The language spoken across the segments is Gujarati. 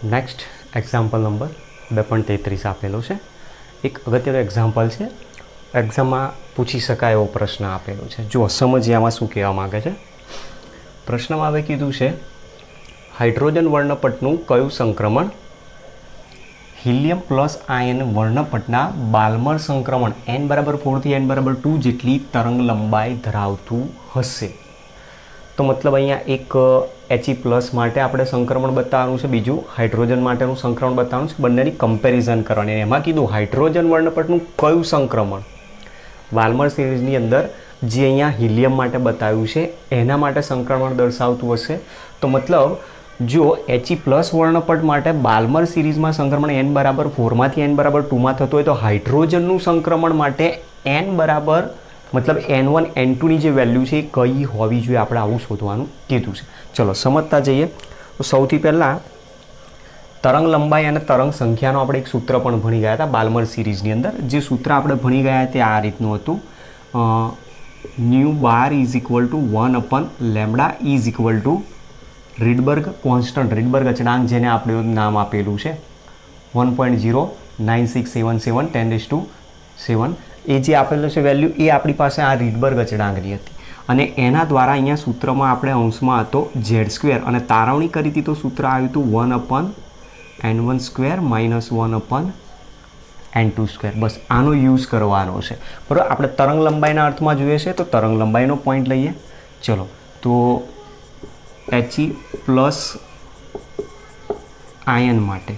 નેક્સ્ટ એક્ઝામ્પલ નંબર 2.33 આપેલો છે. એક અગત્યનો એક્ઝામ્પલ છે. એક્ઝામમાં પૂછી શકાય એવો પ્રશ્ન આપેલો છે. જો સમજીએ આમાં શું કહેવા માગે છે. પ્રશ્નમાં હવે કીધું છે હાઇડ્રોજન વર્ણપટનું કયું સંક્રમણ હિલિયમ પ્લસ આયન વર્ણપટના બાલ્મર સંક્રમણ n/4 થી n/2 જેટલી તરંગ લંબાઈ ધરાવતું હશે. તો મતલબ અહીંયા એક He પ્લસ માટે આપણે સંક્રમણ બતાવવાનું છે, બીજું હાઇડ્રોજન માટેનું સંક્રમણ બતાવવાનું છે. બંનેની કમ્પેરિઝન કરવાની. એમાં કીધું હાઇડ્રોજન વર્ણપટનું કયું સંક્રમણ બાલ્મર સિરીઝની અંદર જે અહીંયા હિલિયમ માટે બતાવ્યું છે એના માટે સંક્રમણ દર્શાવતું હશે. તો મતલબ જો He પ્લસ વર્ણપટ માટે બાલ્મર સિરીઝમાં સંક્રમણ n/4 માંથી n/2 થતું હોય તો હાઇડ્રોજનનું સંક્રમણ માટે મતલબ n1 n2ની જે વેલ્યુ છે એ કઈ હોવી જોઈએ, આપણે આવું શોધવાનું કીધું છે. ચલો સમજતા જઈએ. તો સૌથી પહેલાં તરંગ લંબાઈ અને તરંગ સંખ્યાનો આપણે એક સૂત્ર પણ ભણી ગયા હતા બાલ્મર સિરીઝની અંદર. જે સૂત્ર આપણે ભણી ગયા તે આ રીતનું હતું, nu bar is equal to 1/λ is equal to Rydberg constant, Rydberg અચળાંક જેને આપણે નામ આપેલું છે 1.09677 10⁻⁷ એ જે આપેલું છે વેલ્યુ એ આપણી પાસે આ રીડબર્ગ અચળાંકની હતી અને એના દ્વારા અહીંયા સૂત્રમાં આપણે અંશમાં હતો z² અને તારવણી કરી હતી તો સૂત્ર આવ્યું હતું 1/n1² - 1/n2². બસ આનો યુઝ કરવાનો છે, બરાબર. આપણે તરંગ લંબાઈના અર્થમાં જોઈએ છે તો તરંગ લંબાઈનો પોઈન્ટ લઈએ. ચલો તો He પ્લસ આયન માટે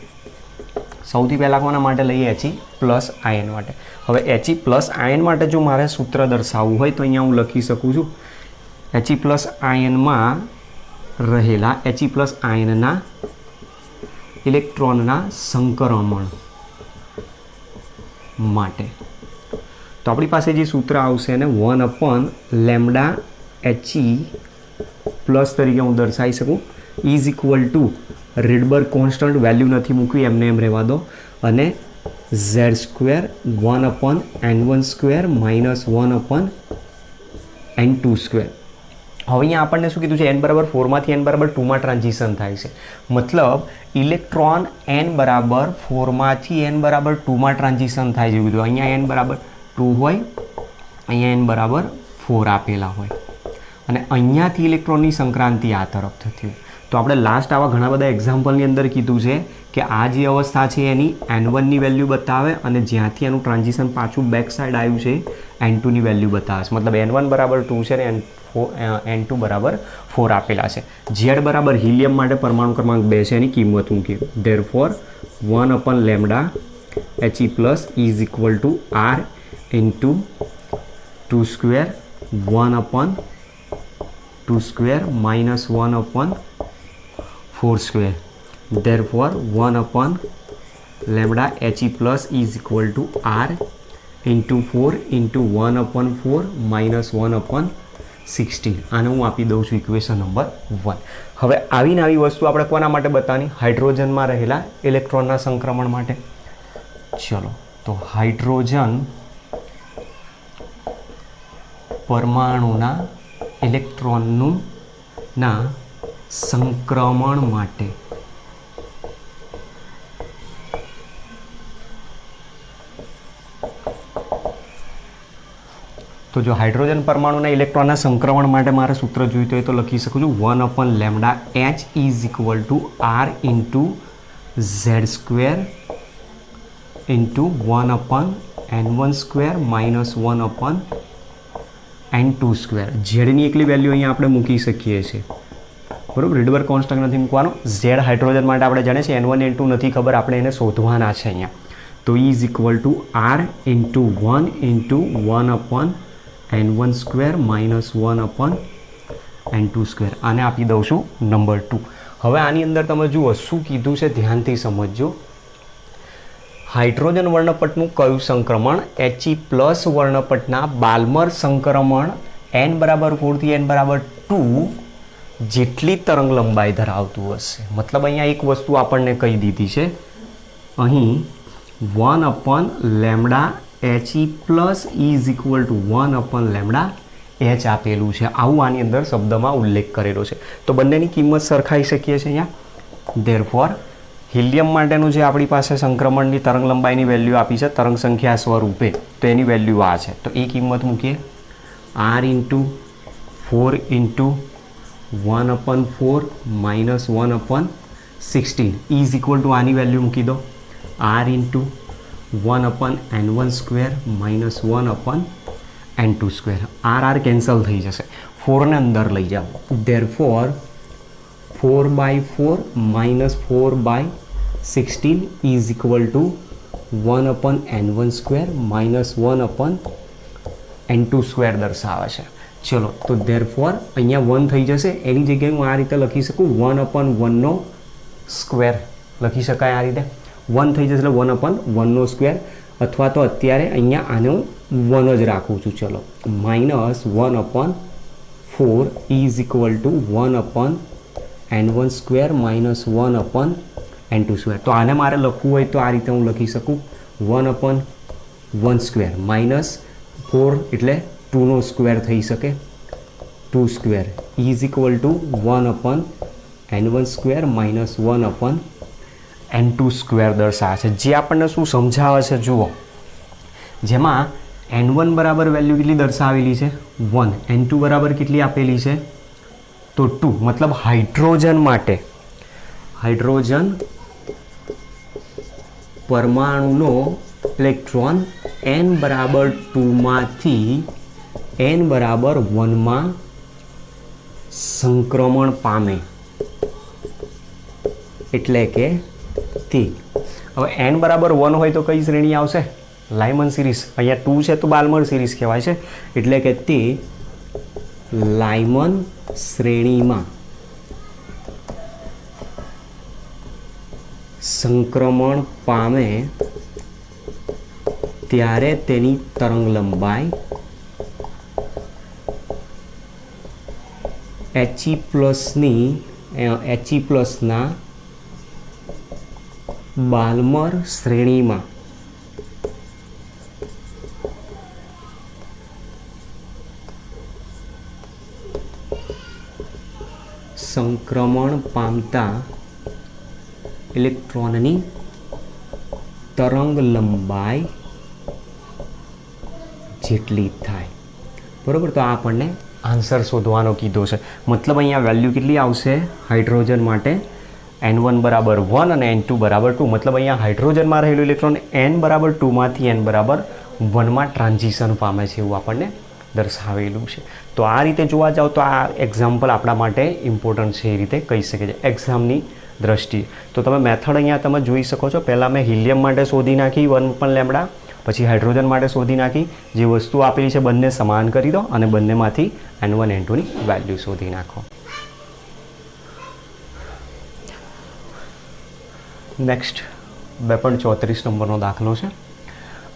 સૌથી પહેલાં કોના માટે લઈએ? He પ્લસ આયન માટે. હવે He પ્લસ આયન માટે જો મારે સૂત્ર દર્શાવવું હોય તો અહીંયા હું લખી શકું છું He પ્લસ આયનમાં રહેલા He પ્લસ આયનના ઇલેક્ટ્રોનના સંક્રમણ માટે તો આપણી પાસે જે સૂત્ર આવશે એને 1/λHe પ્લસ તરીકે હું દર્શાવી શકું is equal to Rydberg constant value નથી મૂકવી, એમને એમ રહેવા દો, અને z² 1/n1² - 1/n2². હવે અહીંયા આપણને શું કીધું છે? n/4 માંથી n/2 માં ટ્રાન્ઝિશન થાય છે. મતલબ ઇલેક્ટ્રોન n/4 માંથી n/2 માં ટ્રાન્ઝિશન થાય છે. કીધું અહીંયા n/2 હોય, અહીંયા n/4 આપેલા હોય અને અહીંયાથી ઇલેક્ટ્રોનની સંક્રાંતિ આ તરફ થતી હોય. તો આપણે લાસ્ટ આવા ઘણા બધા એક્ઝામ્પલની અંદર કીધું છે કે આ જે અવસ્થા છે એની n1ની વેલ્યુ બતાવે અને જ્યાંથી એનું ટ્રાન્ઝિશન પાછું બેક સાઈડ આવ્યું છે n2ની વેલ્યુ બતાવે છે. મતલબ n1 = 2 છે અને n2 = 4 આપેલા છે. z બરાબર હિલિયમ માટે પરમાણુ ક્રમાંક 2 છે, એની કિંમત મૂકી. Therefore 1/λ He plus is equal to r into 2² 1/2² - 1/4². Therefore 1/λ He plus is equal to r into 4 into 1/4 minus 1/16. આને હું આપી દઉં છું ઇક્વેશન નંબર 1. હવે આવી ને આવી વસ્તુ આપણે કોના માટે બતાવવાની? હાઇડ્રોજનમાં રહેલા ઇલેક્ટ્રોનના સંક્રમણ માટે. ચલો તો હાઇડ્રોજન પરમાણુના ઇલેક્ટ્રોનનું ના સંક્રમણ માટે તો જો હાઇડ્રોજન પરમાણુના ઇલેક્ટ્રોનના સંક્રમણ માટે મારે સૂત્ર જોઈતું હોય તો લખી શકું છું 1/λ H is equal to r into z² into 1/n1² minus 1/n2². ઝેડની એકલી વેલ્યુ અહીંયા આપણે મૂકી શકીએ છીએ, બરાબર. રીડબર્ગ કોન્સ્ટન્ટ નથી મૂકવાનો. ઝેડ હાઇડ્રોજન માટે આપણે જાણીએ છીએ n1 n2 નથી ખબર, આપણે એને શોધવાના છે અહીંયા. તો is equal to r into 1 into 1/n1² minus 1/n2². આને આપી દઉં છું નંબર 2. હવે આની અંદર તમે જુઓ શું કીધું છે, ધ્યાનથી સમજજો. હાઇડ્રોજન વર્ણપટનું કયું સંક્રમણ He પ્લસ વર્ણપટના બાલ્મર સંક્રમણ n/4 થી n/2 જેટલી તરંગ લંબાઈ ધરાવતું હશે. મતલબ અહીંયા એક વસ્તુ આપણને કહી દીધી છે, અહીં 1/λ He plus is equal to 1/λ H આપેલું છે, આવું આની અંદર શબ્દમાં ઉલ્લેખ કરેલો છે. તો બંનેની કિંમત સરખાઈ શકીએ છીએ અહીંયા. ધેરફોર હિલિયમ માટેનું જે આપણી પાસે સંક્રમણની તરંગ લંબાઈની વેલ્યુ આપી છે તરંગ સંખ્યા સ્વરૂપે, તો એની વેલ્યુ આ છે. તો એ કિંમત મૂકીએ r into 4 into 1/4 minus 1/16 is equal two આની વેલ્યુ મૂકી દો r into 1/n1 square minus 1/n2 square. r cancel થઈ જશે, 4ને અંદર લઈ જાઓ. Therefore 4/4 minus 4/16 is equal two 1/n1 square minus 1/n2 square દર્શાવે છે. ચલો, તો ધેરફોર અહીંયા 1 થઈ જશે, એની જગ્યાએ હું આ રીતે લખી શકું 1/1 સ્ક્વેર લખી શકાય. આ રીતે 1 થઈ જશે એટલે 1/1 સ્ક્વેર, અથવા તો અત્યારે અહીંયા આને હું 1 જ રાખું છું. ચલો, minus 1/4 is equal two 1/n1 square minus 1/n2 square. તો આને મારે લખવું હોય તો આ રીતે હું લખી શકું 1/1 સ્ક્વેર માઇનસ 4 એટલે 2નો સ્ક્વેર થઈ શકે, 2 square is equal two 1/n1 square minus 1/n2 square દર્શાવે છે. જે આપણને શું સમજાવે છે જુઓ, જેમાં n1 બરાબર વેલ્યુ કેટલી દર્શાવેલી છે 1, n2 બરાબર કેટલી આપેલી છે તો 2. મતલબ હાઇડ્રોજન માટે હાઇડ્રોજન પરમાણુનો ઇલેક્ટ્રોન n બરાબર 2માંથી n બરાબર 1માં સંક્રમણ પામે, એટલે કે તે. હવે n બરાબર 1 હોય તો કઈ શ્રેણી આવશે? લાયમન સિરીઝ. અહીંયા 2 છે તો બાલ્મર સિરીઝ કહેવાય છે, એટલે કે તે લાયમન શ્રેણીમાં સંક્રમણ પામે ત્યારે તેની તરંગ લંબાઈ He પ્લસના બાલ્મર શ્રેણીમાં સંક્રમણ પામતા ઇલેક્ટ્રોનની તરંગ લંબાઈ જેટલી થાય. બરાબર, તો આ આપણને આન્સર શોધવાનો કીધો છે. મતલબ અહીંયા વેલ્યુ કેટલી આવશે હાઇડ્રોજન માટે? n1 બરાબર 1 અને n2 બરાબર 2. મતલબ અહીંયા હાઇડ્રોજનમાં રહેલું ઇલેક્ટ્રોન n બરાબર 2માંથી n બરાબર 1માં ટ્રાન્ઝિશન પામે છે એવું આપણને દર્શાવેલું છે. તો આ રીતે જોવા જાઓ તો આ એક્ઝામ્પલ આપણા માટે ઇમ્પોર્ટન્ટ છે, એ રીતે કહી શકે છે એક્ઝામની દ્રષ્ટિએ. તો તમે મેથડ અહીંયા તમે જોઈ શકો છો. પહેલાં મેં હિલિયમ માટે શોધી નાખી 1 લેમ્બડા, પછી હાઇડ્રોજન માટે શોધી નાખી. જે વસ્તુ આપેલી છે બંને સમાન કરી દો અને બંનેમાંથી n1 n2ની વેલ્યુ શોધી નાખો. નેક્સ્ટ 2.34 નંબરનો દાખલો છે.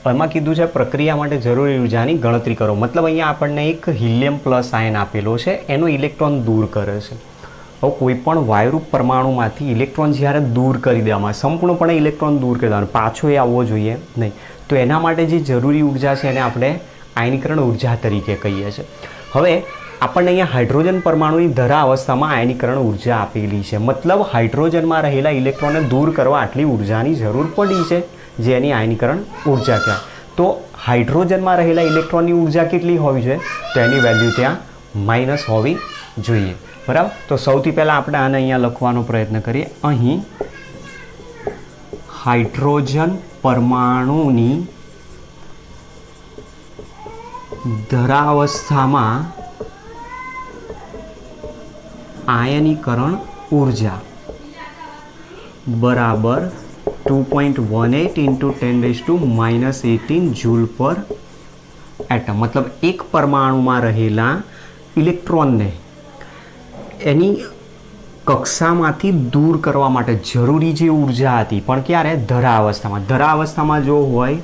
એમાં કીધું છે પ્રક્રિયા માટે જરૂરી ઉર્જાની ગણતરી કરો. મતલબ અહીંયા આપણને એક હિલિયમ પ્લસ આયન આપેલો છે, એનો ઇલેક્ટ્રોન દૂર કરે છે. હવે કોઈ પણ વાયુરૂપ પરમાણુમાંથી ઇલેક્ટ્રોન જ્યારે દૂર કરી દેવામાં, સંપૂર્ણપણે ઇલેક્ટ્રોન દૂર કરી દેવાનું, પાછો એ આવવો જોઈએ નહીં. તો એના માટે જે જરૂરી ઉર્જા છે એને આપણે આયનીકરણ ઉર્જા તરીકે કહીએ છીએ. હવે આપણને અહીંયા હાઇડ્રોજન પરમાણુની ધરા અવસ્થામાં આયનીકરણ ઉર્જા આપેલી છે. મતલબ હાઇડ્રોજનમાં રહેલા ઇલેક્ટ્રોનને દૂર કરવા આટલી ઉર્જાની જરૂર પડી છે, જે એની આયનીકરણ ઉર્જા કહેવાય. તો હાઇડ્રોજનમાં રહેલા ઇલેક્ટ્રોનની ઉર્જા કેટલી હોવી જોઈએ? તો એની વેલ્યુ ત્યાં માઇનસ હોવી જોઈએ. બરાબર, તો સૌથી પહેલાં આપણે આને અહીંયા લખવાનો પ્રયત્ન કરીએ. અહીં હાઇડ્રોજન પરમાણુની ધરાવસ્થામાં આયનીકરણ ઉર્જા બરાબર 2.18 × 10⁻⁻18 જૂલ પર એટમ. મતલબ એક પરમાણુમાં રહેલા ઇલેક્ટ્રોનને એની કક્ષામાંથી દૂર કરવા માટે જરૂરી જે ઉર્જા હતી, પણ ક્યારે? ધરા અવસ્થામાં. ધરા અવસ્થામાં જો હોય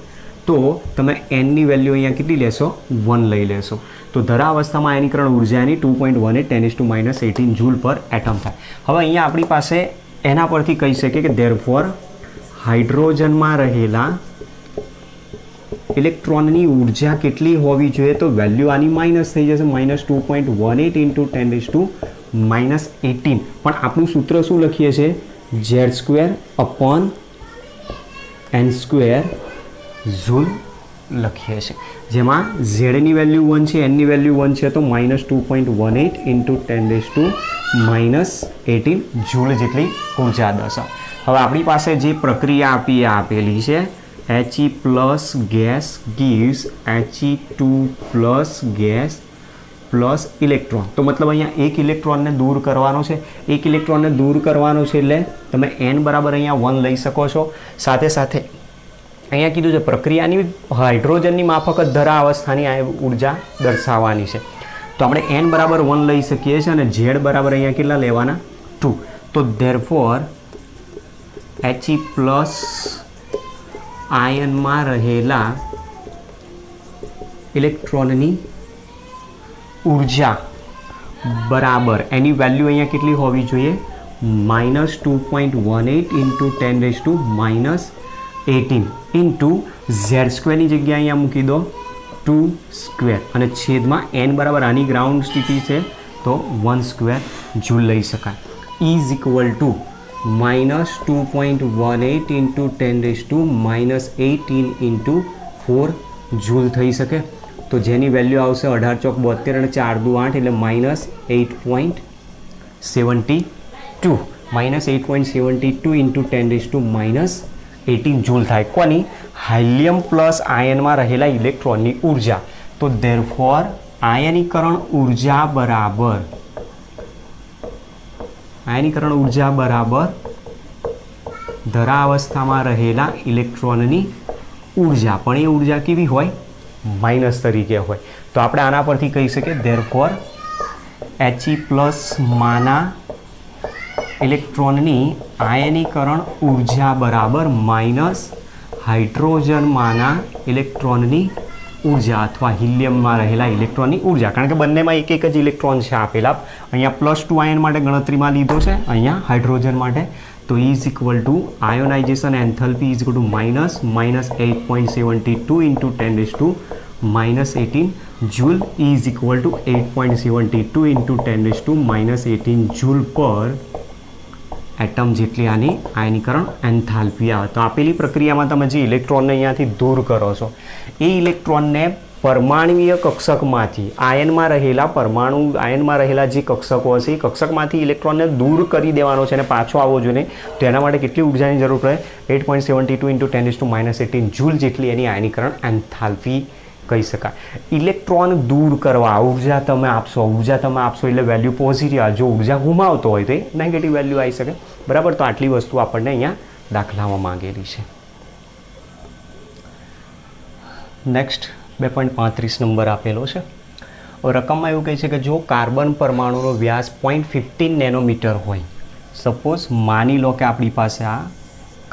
તો તમે nની વેલ્યુ અહીંયા કેટલી લેશો? 1 લઈ લેશો. તો ધરા અવસ્થામાં આયનીકરણ ઉર્જાની 2.18 10⁻⁸ જૂલ પર એટમ થાય. હવે અહીંયા આપણી પાસે એના પરથી કહી શકીએ કે ધેરફોર હાઇડ્રોજનમાં રહેલા ઇલેક્ટ્રોનની ઉર્જા કેટલી હોવી જોઈએ? તો વેલ્યુ આની માઇનસ થઈ જશે, -2.18 × 10⁻⁸ પણ આપણું સૂત્ર શું લખીએ છીએ? z² अपॉन n² જૂલ લખીએ છીએ, જેમાં ઝેડની વેલ્યુ 1 છે, એનની વેલ્યુ 1 છે, તો -2.18 ઇન્ટુ 10⁻⁻18 જૂલ જેટલી ઉર્જા દર્શાવે. હવે આપણી પાસે જે પ્રક્રિયા આપેલી છે He plus gas gives He2 plus gas plus electron. તો મતલબ અહીંયા એક ઇલેક્ટ્રોનને દૂર કરવાનો છે, એક ઇલેક્ટ્રોનને દૂર કરવાનો છે એટલે તમે n બરાબર અહીંયા 1 લઈ શકો છો. સાથે સાથે અહીંયા કીધું છે પ્રક્રિયાની હાઇડ્રોજનની માફક ધરા અવસ્થાની ઉર્જા દર્શાવવાની છે, તો આપણે n બરાબર 1 લઈ શકીએ છીએ અને z બરાબર અહીંયા કેટલા લેવાના 2. તો ધેરફોર He પ્લસ આયનમાં રહેલા ઇલેક્ટ્રોનની ઉર્જા બરાબર એની વેલ્યુ અહીંયા કેટલી હોવી જોઈએ -2.18 ઇન્ટુ 10⁻⁻18 ઇન્ટુ z² ની જગ્યાએ અહીંયા મૂકી દો 2² અને છેદમાં n બરાબર આની ગ્રાઉન્ડ સ્થિતિ છે તો 1² જૂલ લઈ શકાય. Is equal two -2.18 into 10⁻⁻18 into 4 joule થઈ શકે. તો જેની વેલ્યુ આવશે 18 ચોક 72 અને 4 દુ 8 એટલે -8.72 -8.72 ઇન્ટુ 10⁻⁻18 જૂલ થાય. કોની હાઇલિયમ પ્લસ આયનમાં રહેલા ઇલેક્ટ્રોનની ઉર્જા. તો ધેરફોર આયનીકરણ ઉર્જા બરાબર ધરા અવસ્થામાં રહેલા ઇલેક્ટ્રોનની ઉર્જા, પણ એ ઉર્જા કેવી હોય માઇનસ તરીકે હોય. તો આપણે આના પરથી કહી શકીએ ધેરફોર He પ્લસ માના ઇલેક્ટ્રોનની આયનીકરણ ઉર્જા બરાબર માઇનસ હાઇડ્રોજનમાંના ઇલેક્ટ્રોનની ઉર્જા અથવા હિલિયમમાં રહેલા ઇલેક્ટ્રોનની ઉર્જા, કારણ કે બંનેમાં એક એક જ ઇલેક્ટ્રોન છે આપેલા. અહીંયા +2 આયન માટે ગણતરીમાં લીધો છે, અહીંયા હાઇડ્રોજન માટે. તો is equal to ionization enthalpy is equal to -8.72 into 10⁻⁻18 joule is equal to 8.72 into 10⁻⁻18 joule per atom જેટલી આની આયનીકરણ એન્થાલ્પી આવે. તો આપેલી પ્રક્રિયામાં તમે જે ઇલેક્ટ્રોનને અહીંયાથી દૂર કરો છો એ ઇલેક્ટ્રોનને પરમાણુય કક્ષકમાંથી આયનમાં રહેલા જે કક્ષકો હશે એ કક્ષકમાંથી ઇલેક્ટ્રોનને દૂર કરી દેવાનો છે અને પાછો આવવો જોઈએ. તો એના માટે કેટલી ઉર્જાની જરૂર પડે 8.72 ઇન્ટુ 10⁻⁻18 જૂલ જેટલી એની આયનીકરણ એન્થાલ્પી કહી શકાય. ઇલેક્ટ્રોન દૂર કરવા ઉર્જા તમે આપશો એટલે વેલ્યુ પોઝિટિવ આવે. જો ઉર્જા ગુમાવતો હોય તો એ નેગેટિવ વેલ્યુ આવી શકે. બરાબર, તો આટલી વસ્તુ આપણને અહીંયા દાખલામાં માંગેલી છે. નેક્સ્ટ 2.35 નંબર આપેલો છે. રકમમાં એવું કહે છે કે જો કાર્બન પરમાણુનો વ્યાસ 0.15 નેનોમીટર હોય, સપોઝ માની લો કે આપણી પાસે આ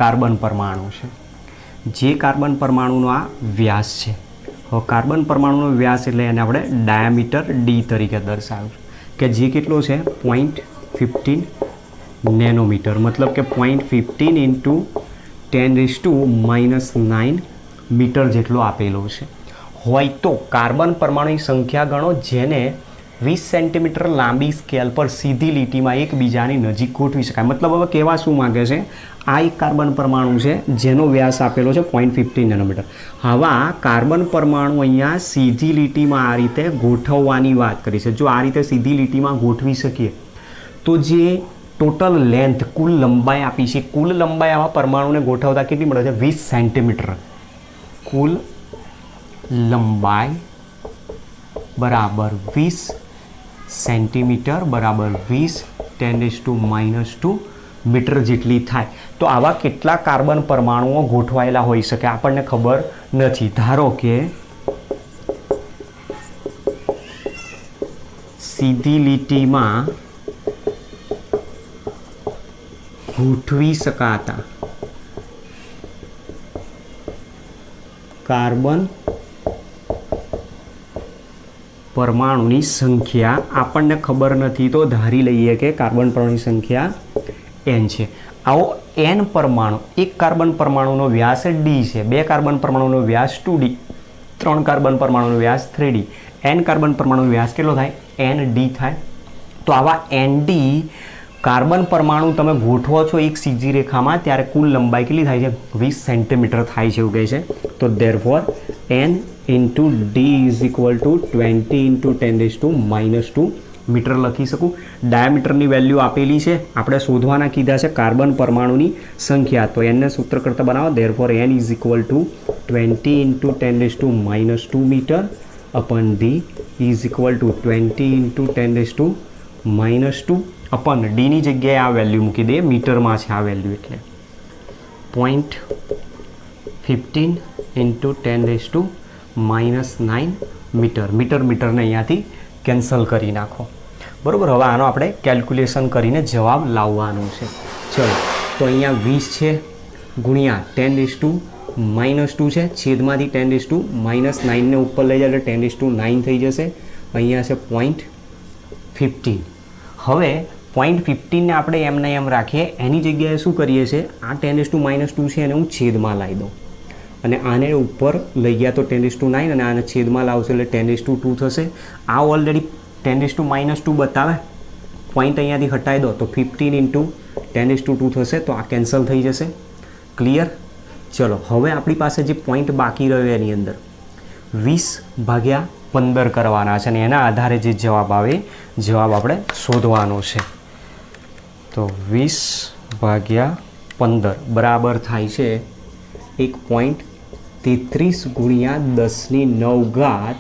કાર્બન પરમાણુ છે, જે કાર્બન પરમાણુનો આ વ્યાસ છે. હવે કાર્બન પરમાણુનો વ્યાસ એટલે એને આપણે ડાયામીટર d તરીકે દર્શાવ્યું કે જે કેટલો છે 0.15 નેનોમીટર, મતલબ કે 0.15 ઇન્ટુ 10⁻⁹ મીટર જેટલો આપેલો છે. હોય તો કાર્બન પરમાણુની સંખ્યા ગણો જેને 20 સેન્ટીમીટર લાંબી સ્કેલ પર સીધી લીટીમાં એકબીજાની નજીક ગોઠવી શકાય. મતલબ હવે કહેવા શું માગે છે, આ એક કાર્બન પરમાણુ છે જેનો વ્યાસ આપેલો છે 0.15 નેનોમીટર. હવે કાર્બન પરમાણુ અહીંયા સીધી લીટીમાં આ રીતે ગોઠવવાની વાત કરી છે. જો આ રીતે સીધી લીટીમાં ગોઠવી શકીએ તો જે ટોટલ લેન્થ કુલ લંબાઈ આપી છે, કુલ લંબાઈ આવા પરમાણુને ગોઠવતા કેટલી મળે છે 20 સેન્ટીમીટર. કુલ લંબાઈ બરાબર 20 સેન્ટીમીટર બરાબર 20 10⁻² મીટર જેટલી થાય. તો આવા કેટલા કાર્બન પરમાણુઓ ગોઠવાયેલા હોઈ શકે આપણને ખબર નથી. ધારો કે સીધી લીટીમાં ગોઠવી શકાતા કાર્બન પરમાણુની સંખ્યા આપણને ખબર નથી, તો ધારી લઈએ કે કાર્બન પરમાણુની સંખ્યા n છે. આવો n પરમાણુ, એક કાર્બન પરમાણુનો વ્યાસ d છે, બે કાર્બન પરમાણુનો વ્યાસ 2d, ત્રણ કાર્બન પરમાણુનો વ્યાસ 3d, n કાર્બન પરમાણુનો વ્યાસ કેટલો થાય nd થાય. તો આવા nd કાર્બન પરમાણુ તમે ગોઠવો છો એક સીધી રેખામાં ત્યારે કુલ લંબાઈ કેટલી થાય છે? 20 સેન્ટીમીટર થાય છે એવું કહે છે. તો therefore n into D is equal to 20 into 10⁻² metre લખી શકું. ડાયામીટરની વેલ્યુ આપેલી છે, આપણે શોધવાના કીધા છે કાર્બન પરમાણુની સંખ્યા. તો એનને સૂત્ર કરતા બનાવો. Therefore n is equal to 20 into 10⁻² metre upon D is equal to 20 into 10⁻² upon ડીની જગ્યાએ આ વેલ્યુ મૂકી દે, મીટરમાં છે આ વેલ્યુ એટલે 0.15 ઇન્ટુ 10⁻9 મીટર. મીટરને અહીંયાથી કેન્સલ કરી નાખો. બરાબર. હવે આનો આપણે કેલ્ક્યુલેશન કરીને જવાબ લાવવાનો છે. ચલો, તો અહીંયા 20 છે ગુણ્યા 10⁻² છે, છેદમાંથી 10⁻9 ને ઉપર લઈ જાય એટલે 10⁻9 થઈ જશે. અહીંયા છે 0.15. હવે 0.15 ને આપણે એમને એમ રાખીએ, એની જગ્યાએ શું કરીએ છીએ, આ 10⁻² છે એને હું છેદમાં લાવી દઉં અને આને ઉપર લઈ ગયા તો 10⁻9 અને આને છેદમાં લાવશો એટલે 10⁻2 થશે. આ ઓલરેડી 10⁻² બતાવે, પોઈન્ટ અહીંયાથી હટાવી દો તો 15 ઇન્ટુ 10⁻2 થશે. તો આ કેન્સલ થઈ જશે. ક્લિયર? ચલો, હવે આપણી પાસે જે પોઈન્ટ બાકી રહ્યો એની અંદર 20/15 કરવાના છે અને એના આધારે જે જવાબ આવે જવાબ આપણે શોધવાનો છે. તો 20/15 બરાબર થાય છે 1.33 ગુણ્યા 10⁹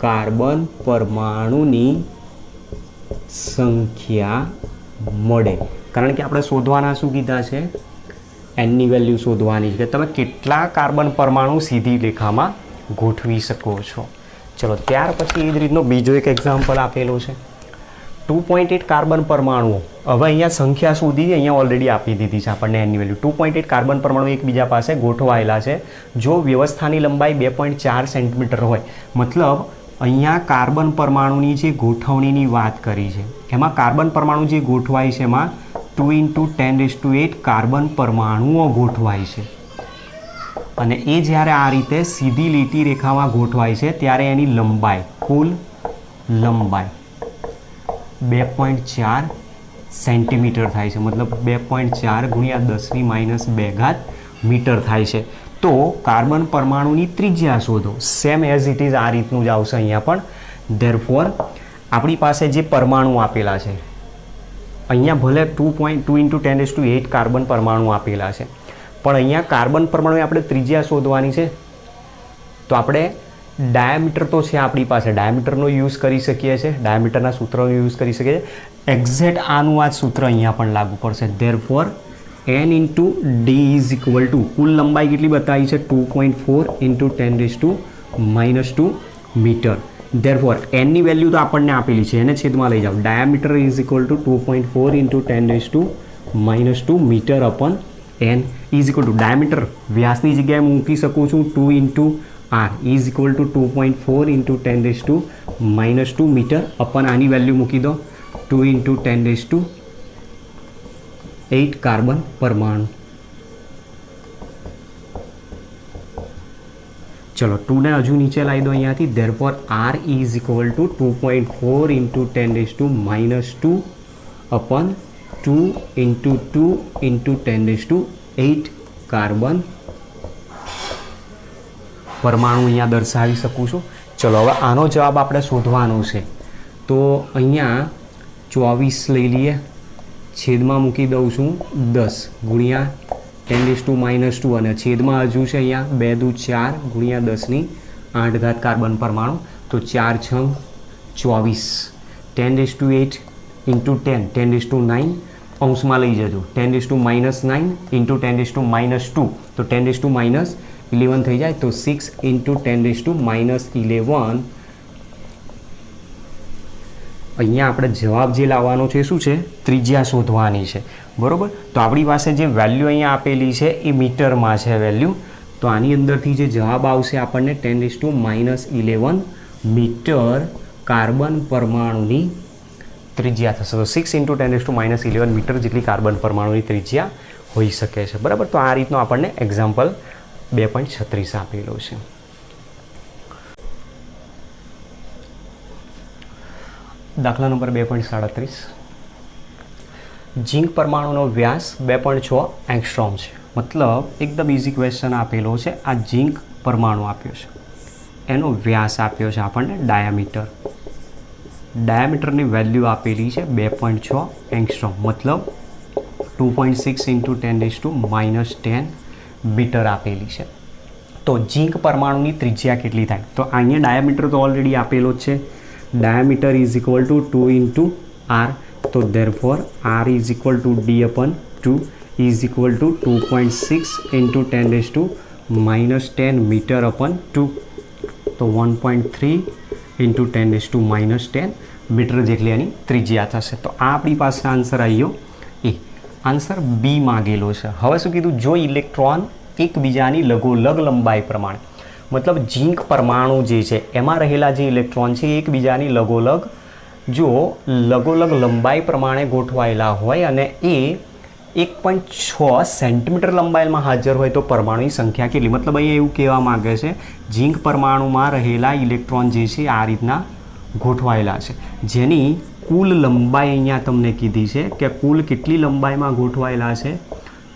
કાર્બન પરમાણુની સંખ્યા મળે. કારણ કે આપણે શોધવાના શું કીધા છે? એનની વેલ્યુ શોધવાની છે કે તમે કેટલા કાર્બન પરમાણુ સીધી રેખામાં ગોઠવી શકો છો. ચલો, ત્યાર પછી એ જ રીતનો બીજો એક એક્ઝામ્પલ આપેલો છે. 2.8 કાર્બન પરમાણુઓ. હવે અહીંયા સંખ્યા શોધી, અહીંયા ઓલરેડી આપી દીધી છે આપણને એની વેલ્યુ. 2.8 કાર્બન પરમાણુ એકબીજા પાસે ગોઠવાયેલા છે. જો વ્યવસ્થાની લંબાઈ 2.4 સેન્ટીમીટર હોય, મતલબ અહીંયા કાર્બન પરમાણુની જે ગોઠવણીની વાત કરી છે, એમાં કાર્બન પરમાણુ જે ગોઠવાય છે એમાં 2 ઇન્ટુ 10⁸ કાર્બન પરમાણુઓ ગોઠવાય છે. અને એ જ્યારે આ રીતે સીધી લીટી રેખામાં ગોઠવાય છે ત્યારે એની લંબાઈ, કુલ લંબાઈ 2.4 સેન્ટીમીટર થાય છે. મતલબ 2.4 ગુણ્યા 10⁻² મીટર થાય છે. તો કાર્બન પરમાણુની ત્રિજ્યા શોધો. સેમ એઝ ઇટ ઇઝ આ રીતનું જ આવશે અહીંયા પણ. ધેરફોર આપણી પાસે જે પરમાણુ આપેલા છે, અહીંયા ભલે 2.2 ઇન્ટુ 10⁸ કાર્બન પરમાણુ આપેલા છે, પણ અહીંયા કાર્બન પરમાણુ આપણે ત્રિજ્યા શોધવાની છે. તો આપણે ડાયામીટર તો છે આપણી પાસે, ડાયામીટરનો યુઝ કરી શકીએ છીએ, ડાયામીટરના સૂત્રનો યુઝ કરી શકીએ છીએ. એક્ઝેક્ટ આનું આ સૂત્ર અહીંયા પણ લાગુ પડશે. Therefore n into D is equal to કુલ લંબાઈ કેટલી બતાવી છે? 2.4 ઇન્ટુ 10⁻² મીટર. ધેરફોર એનની વેલ્યુ તો આપણને આપેલી છે, એને છેદમાં લઈ જાઓ. Diameter is equal to 2.4 into 10⁻² metre upon n is equal to diameter વ્યાસની જગ્યાએ મૂકી શકું છું 2 into r is equal to 2.4 into 10⁻² metre upon આની વેલ્યુ મૂકી દો 2 ઇન્ટુ 10⁸ કાર્બન પરમાણુ. ચલો, 2 ને હજુ નીચે લાવી દો અહીંયાથી. Therefore r is equal to 2.4 into 10⁻² અપન 2 into 2 into 10⁸ carbon પરમાણુ અહીંયા દર્શાવી શકું છું. ચલો, હવે આનો જવાબ આપણે શોધવાનો છે. તો અહીંયા 24 લઈ લઈએ, છેદમાં મૂકી દઉં છું 10 ગુણ્યા 10⁻² અને છેદમાં હજુ છે અહીંયા 2 દુ 4 ગુણ્યા 10⁸ કાર્બન પરમાણુ. તો 4 6 24 10⁸ ઇન્ટુ 10 10⁹ અંશમાં લઈ જજો. 10⁻9 ઇન્ટુ 10⁻², તો 10⁻11 થઈ જાય. તો 6 ઇન્ટુ 10⁻11. અહીંયા આપણે જવાબ જે લાવવાનો છે શું છે? ત્રિજ્યા શોધવાની છે. બરાબર. તો આપણી પાસે જે વેલ્યુ અહીંયા આપેલી છે એ મીટરમાં છે વેલ્યુ. તો આની અંદરથી જે જવાબ આવશે આપણને 10⁻11 મીટર કાર્બન પરમાણુની ત્રિજ્યા થશે. તો 6 ઇન્ટુ 10⁻11 મીટર જેટલી કાર્બન પરમાણુની ત્રિજ્યા હોઈ શકે છે. બરાબર. તો આ રીતનો આપણને એક્ઝામ્પલ 2.36 આપેલો છે. દાખલા નંબર 2.37. ઝીંક પરમાણુનો વ્યાસ 2.6 એંગસ્ટ્રોમ છે. મતલબ એકદમ ઇઝી ક્વેશ્ચન આપેલો છે. આ ઝીંક પરમાણુ આપ્યો છે, એનો વ્યાસ આપ્યો છે આપણને ડાયામીટર. ડાયામીટરની વેલ્યુ આપેલી છે 2.6 એંગસ્ટ્રોમ, મતલબ 2.6 × 10⁻10 મીટર આપેલી છે. તો ઝીંક પરમાણુની ત્રિજ્યા કેટલી થાય? તો અહીંયા ડાયામીટર તો ઓલરેડી આપેલો જ છે. Diameter is equal two 2 × r. તો therefore r is equal two d/2 is equal two 2.6 × 10⁻10 મીટર/2. તો 1.3 × 10⁻10 મીટર જેટલી એની ત્રિજ્યા થશે. તો આ આપણી પાસે આન્સર આવી ગયો એ. આન્સર બી માગેલો છે. હવે શું કીધું? જો ઇલેક્ટ્રોન એકબીજાની લગોલગ લંબાઈ પ્રમાણે, મતલબ ઝીંક પરમાણુ જે છે એમાં રહેલા જે ઇલેક્ટ્રોન છે એ એકબીજાની લગોલગ લંબાઈ પ્રમાણે ગોઠવાયેલા હોય અને એ 1.6 સેન્ટીમીટર લંબાઈમાં હાજર હોય તો પરમાણુની સંખ્યા કેટલી? મતલબ અહીંયા એવું કહેવા માગે છે ઝીંક પરમાણુમાં રહેલા ઇલેક્ટ્રોન જે છે આ રીતના ગોઠવાયેલા છે, જેની કુલ લંબાઈ અહીંયા તમને કીધી છે કે કુલ કેટલી લંબાઈમાં ગોઠવાયેલા છે?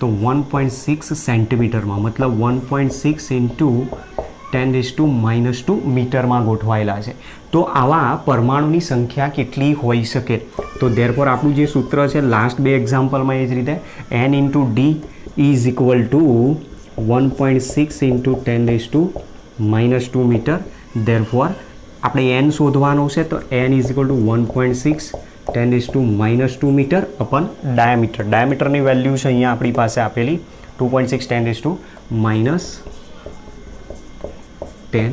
તો 1.6 સેન્ટીમીટરમાં, મતલબ 1.6 × 10⁻2 મીટરમાં ગોઠવાયેલા છે. તો આવા પરમાણુની સંખ્યા કેટલી હોઈ શકે? તો ધેરફોર આપણું જે સૂત્ર છે લાસ્ટ બે એક્ઝામ્પલમાં એ જ રીતે n × d is equal to 1.6 × 10⁻2 metre. Therefore આપણે n શોધવાનું છે તો n is equal to 1.6 10⁻2 metre upon diameter. ડાયામીટરની વેલ્યુ છે અહીંયા આપણી પાસે આપેલી 2.6 10⁻10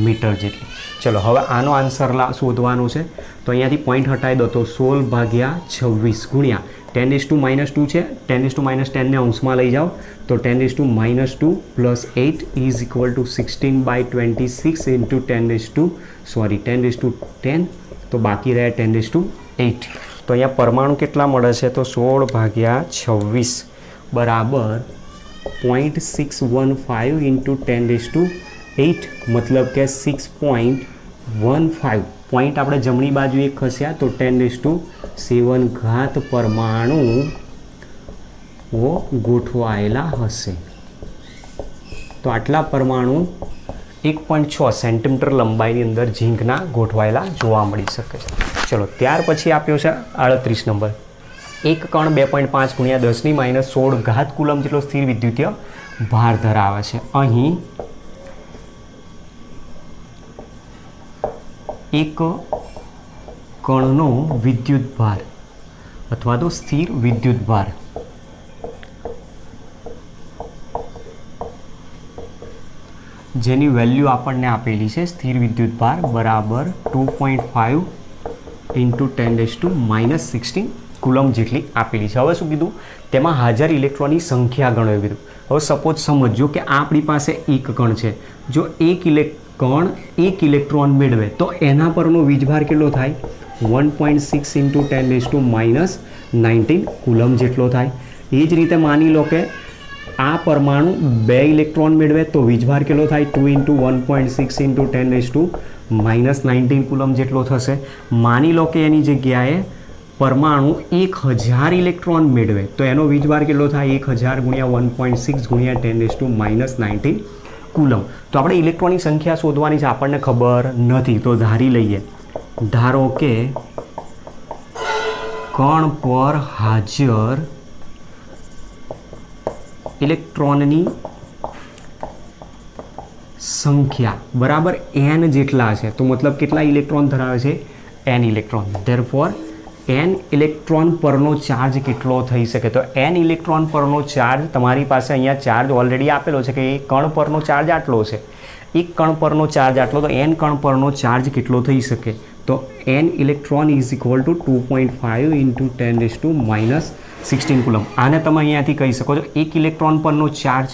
મીટર જેટલી. ચલો હવે આનો આન્સર શોધવાનો છે. તો અહીંયાથી પોઈન્ટ હટાવી દો તો 16/26 ગુણ્યા 10⁻2 છે, 10⁻10 ને અંશમાં લઈ જાઓ તો 10⁻2 + 8 ઇઝ ઇક્વલ ટુ 16/26 10⁻10 તો બાકી રહ્યા 10⁻8. તો અહીંયા પરમાણુ કેટલા મળે છે? તો 16/26 બરાબર 0.615 × 10⁸, મતલબ કે 6.15. પોઈન્ટ આપણે જમણી બાજુ એક ખસ્યા તો 10⁷ પરમાણુ ગોઠવાયેલા હશે. તો આટલા પરમાણુ 1.6 સેન્ટીમીટર લંબાઈની અંદર ઝીંકના ગોઠવાયેલા જોવા મળી શકે છે. ચલો ત્યાર પછી આપ્યો છે 38 નંબર. એક કણ 2.5 × 10⁻16 કુલમ જેટલો સ્થિર વિદ્યુતીય ભાર ધરાવે છે. અહીં એક કણનો વિદ્યુત ભાર અથવા તો સ્થિર વિદ્યુત ભાર જેની વેલ્યુ આપણને આપેલી છે સ્થિર વિદ્યુત ભાર બરાબર 2.5 × 10⁻16 કુલમ જેટલી આપેલી છે. હવે શું કીધું? તેમાં હાજર ઇલેક્ટ્રોનની સંખ્યા ગણો એવું કીધું. હવે સપોઝ સમજો કે આપણી પાસે એક કણ છે. જો એક કણ એક ઇલેક્ટ્રોન મેળવે તો એના પરનો વીજભાર કેટલો થાય? 1.6 × 10⁻19 કુલમ જેટલો થાય. એ જ રીતે માની લો કે આ પરમાણુ 2 ઇલેક્ટ્રોન મેળવે તો વીજભાર કેટલો થાય? 2 × 1.6 × 10⁻19 કુલમ જેટલો થશે. માની લો કે એની જગ્યાએ પરમાણુ 1000 ઇલેક્ટ્રોન મેળવે તો એનો વીજભાર કેટલો થાય? 1000 × 1.6 × 10⁻19 કુલમ. તો આપણે ઇલેક્ટ્રોનની સંખ્યા શોધવાની છે, આપણને ખબર નથી. તો ધારી લઈએ, ધારો કે કણ પર હાજર ઇલેક્ટ્રોનની સંખ્યા બરાબર n જેટલા છે. તો મતલબ કેટલા ઇલેક્ટ્રોન ધરાવે છે? n electron. Therefore n electron પરનો ચાર્જ કેટલો થઈ શકે? તો n ઇલેક્ટ્રોન પરનો ચાર્જ તમારી પાસે અહીંયા ચાર્જ ઓલરેડી આપેલો છે કે એ કણ પરનો ચાર્જ આટલો છે. એક કણ પરનો ચાર્જ આટલો, તો n કણ પરનો ચાર્જ કેટલો થઈ શકે? તો n electron is equal to 2.5 × 10⁻16 coulomb. આને તમે અહીંયાથી કહી શકો છો એક ઇલેક્ટ્રોન પરનો ચાર્જ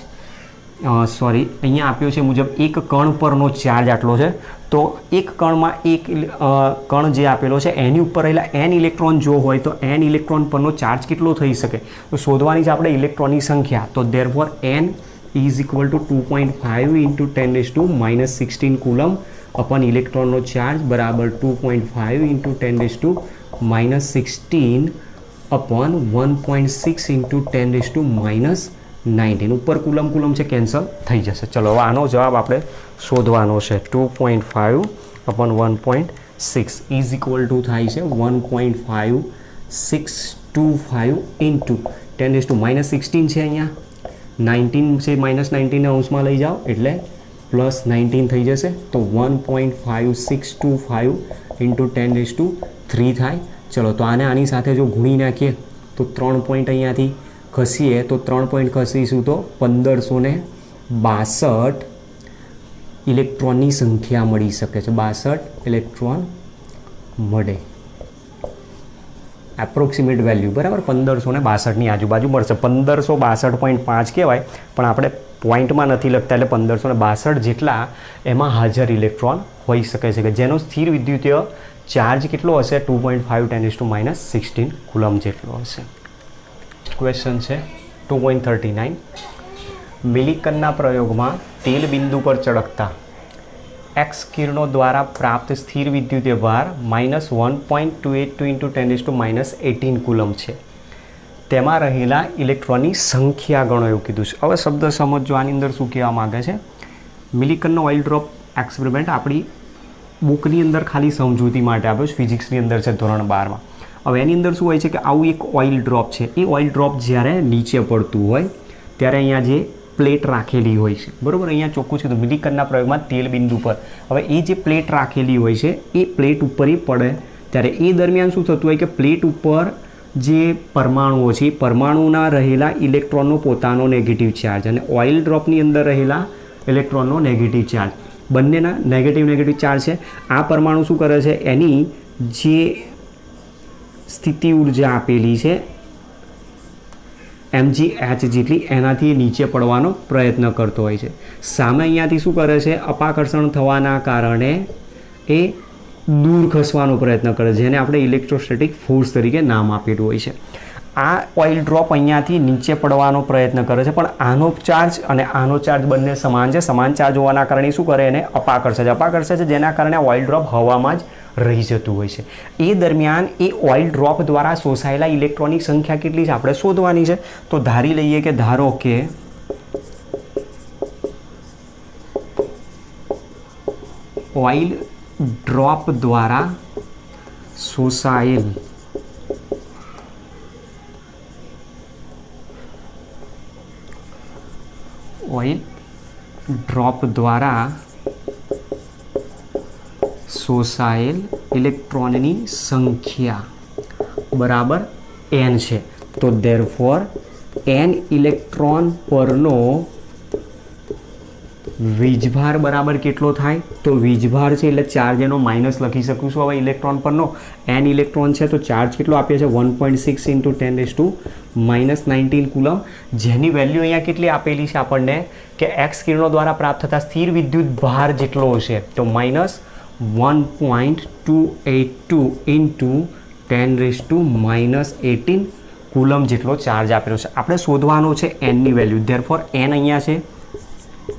અહીંયા આપ્યો છે મુજબ એક કણ પરનો ચાર્જ આટલો છે. તો એક કણમાં એક કણ જે આપેલો છે એની ઉપર રહેલા n ઇલેક્ટ્રોન જો હોય તો n ઇલેક્ટ્રોન પરનો ચાર્જ કેટલો થઈ શકે? તો શોધવાની છે આપણે ઇલેક્ટ્રોનની સંખ્યા. તો therefore n is equal to 2.5 × 10⁻16 coulomb upon ઇલેક્ટ્રોનનો ચાર્જ બરાબર 2.5 × 10⁻16 अपॉन 1.6 इंटू 10⁻⁻⁹ ઉપર કુલમ કુલમ છે કેન્સલ થઈ જશે. ચલો હવે આનો જવાબ આપણે શોધવાનો છે. 2.5 अपॉन 1.6 ઇઝ ઇક્વલ ટુ થાય છે 1.5625 ઇન્ટુ 10⁻⁻16 છે. અહીંયા 19 છે, -19 ને અંશમાં લઈ જાઓ એટલે +19 થઈ જશે. તો 1.5625 ઇન્ટુ 10⁻³ થાય. ચલો તો આને આની સાથે જો ગુણી નાખીએ તો 3 પોઈન્ટ અહીંયાથી ખસીએ તો 3 પોઈન્ટ ખસીશું તો 1562 ઇલેક્ટ્રોનની સંખ્યા મળી શકે છે. 62 ઇલેક્ટ્રોન મળે. એપ્રોક્સિમેટ વેલ્યુ બરાબર 1562ની આજુબાજુ મળશે. 1562.5 કહેવાય પણ આપણે પોઈન્ટમાં નથી લખતા એટલે 1562 જેટલા એમાં હાજર ઇલેક્ટ્રોન હોઈ શકે છે કે જેનો સ્થિર વિદ્યુતીય ચાર્જ કેટલો હશે? 2.5 10⁻⁻16 કુલમ જેટલો હશે. ક્વેશ્ચન છે 2.39. મિલિકનના પ્રયોગમાં તેલ બિંદુ પર ચળકતા એક્સ કિરણો દ્વારા પ્રાપ્ત સ્થિર વિદ્યુતીય ભાર -1.282 ઇન્ટુ 10⁻⁻18 કુલમ છે. તેમાં રહેલા ઇલેક્ટ્રોનની સંખ્યા ગણો એવું કીધું છે. હવે શબ્દ સમજો આની અંદર શું કહેવા માગે છે. મિલિકનનો ઓઇલ ડ્રોપ એક્સપેરિમેન્ટ આપણી બુકની અંદર ખાલી સમજૂતી માટે આપ્યો છે. ફિઝિક્સની અંદર છે ધોરણ 12માં. હવે એની અંદર શું હોય છે કે આવું એક ઓઇલ ડ્રોપ છે. એ ઓઇલ ડ્રોપ જ્યારે નીચે પડતું હોય ત્યારે અહીંયા જે પ્લેટ રાખેલી હોય છે બરાબર. અહીંયા ચોખ્ખું છે તો મિલિકનના પ્રયોગમાં તેલ બિંદુ પર હવે એ જે પ્લેટ રાખેલી હોય છે એ પ્લેટ ઉપર એ પડે ત્યારે એ દરમિયાન શું થતું હોય કે પ્લેટ ઉપર જે પરમાણુઓ છે એ પરમાણુના રહેલા ઇલેક્ટ્રોનનો પોતાનો નેગેટિવ ચાર્જ અને ઓઇલ ડ્રોપની અંદર રહેલા ઇલેક્ટ્રોનનો નેગેટિવ ચાર્જ બંનેના નેગેટિવ ચાર્જ છે. આ પરમાણુ શું કરે છે એની જે સ્થિતિ ઉર્જા આપેલી છે mgh જેટલી એનાથી નીચે પડવાનો પ્રયત્ન કરતો હોય છે. સામે અહીંયાથી શું કરે છે અપાકર્ષણ થવાના કારણે એ દૂર ખસવાનો પ્રયત્ન કરે છે જેને આપણે ઇલેક્ટ્રોસ્ટેટિક ફોર્સ તરીકે નામ આપેલું હોય છે. આ ઓઇલ ડ્રોપ અહીંયાથી નીચે પડવાનો પ્રયત્ન કરે છે પણ આનો ચાર્જ અને આનો ચાર્જ બંને સમાન છે. સમાન ચાર્જ હોવાના કારણે શું કરે એને અપાકર્ષે છે જેના કારણે ઓઇલ ડ્રોપ હવામાં જ રહી જતું હોય છે. એ દરમિયાન એ ઓઇલ ડ્રોપ દ્વારા શોષાયેલા ઇલેક્ટ્રોનની સંખ્યા કેટલી છે આપણે શોધવાની છે. તો ધારી લઈએ કે ધારો કે ઓઇલ ડ્રોપ દ્વારા શોષાયેલ ઓઇલ ડ્રોપ દ્વારા શોષાયેલ ઇલેક્ટ્રોનની સંખ્યા બરાબર n છે. તો ધેરફોર n ઇલેક્ટ્રોન પરનો વીજભાર બરાબર કેટલો થાય? તો વીજભાર છે એટલે ચાર્જ એનો માઇનસ લખી શકું છું. હવે ઇલેક્ટ્રોન પરનો n ઇલેક્ટ્રોન છે તો ચાર્જ કેટલો આપ્યો છે 1.6 ઇન્ટુ 10⁻⁻19 કુલમ જેની વેલ્યુ અહીંયા કેટલી આપેલી છે આપણને કે એક્સ કિરણો દ્વારા પ્રાપ્ત થતા સ્થિર વિદ્યુત ભાર જેટલો હશે તો -1.282 ઇન્ટુ 10⁻⁻18 કુલમ જેટલો ચાર્જ આપેલો છે. આપણે શોધવાનો છે એનની વેલ્યુ. ધેરફોર એન અહીંયા છે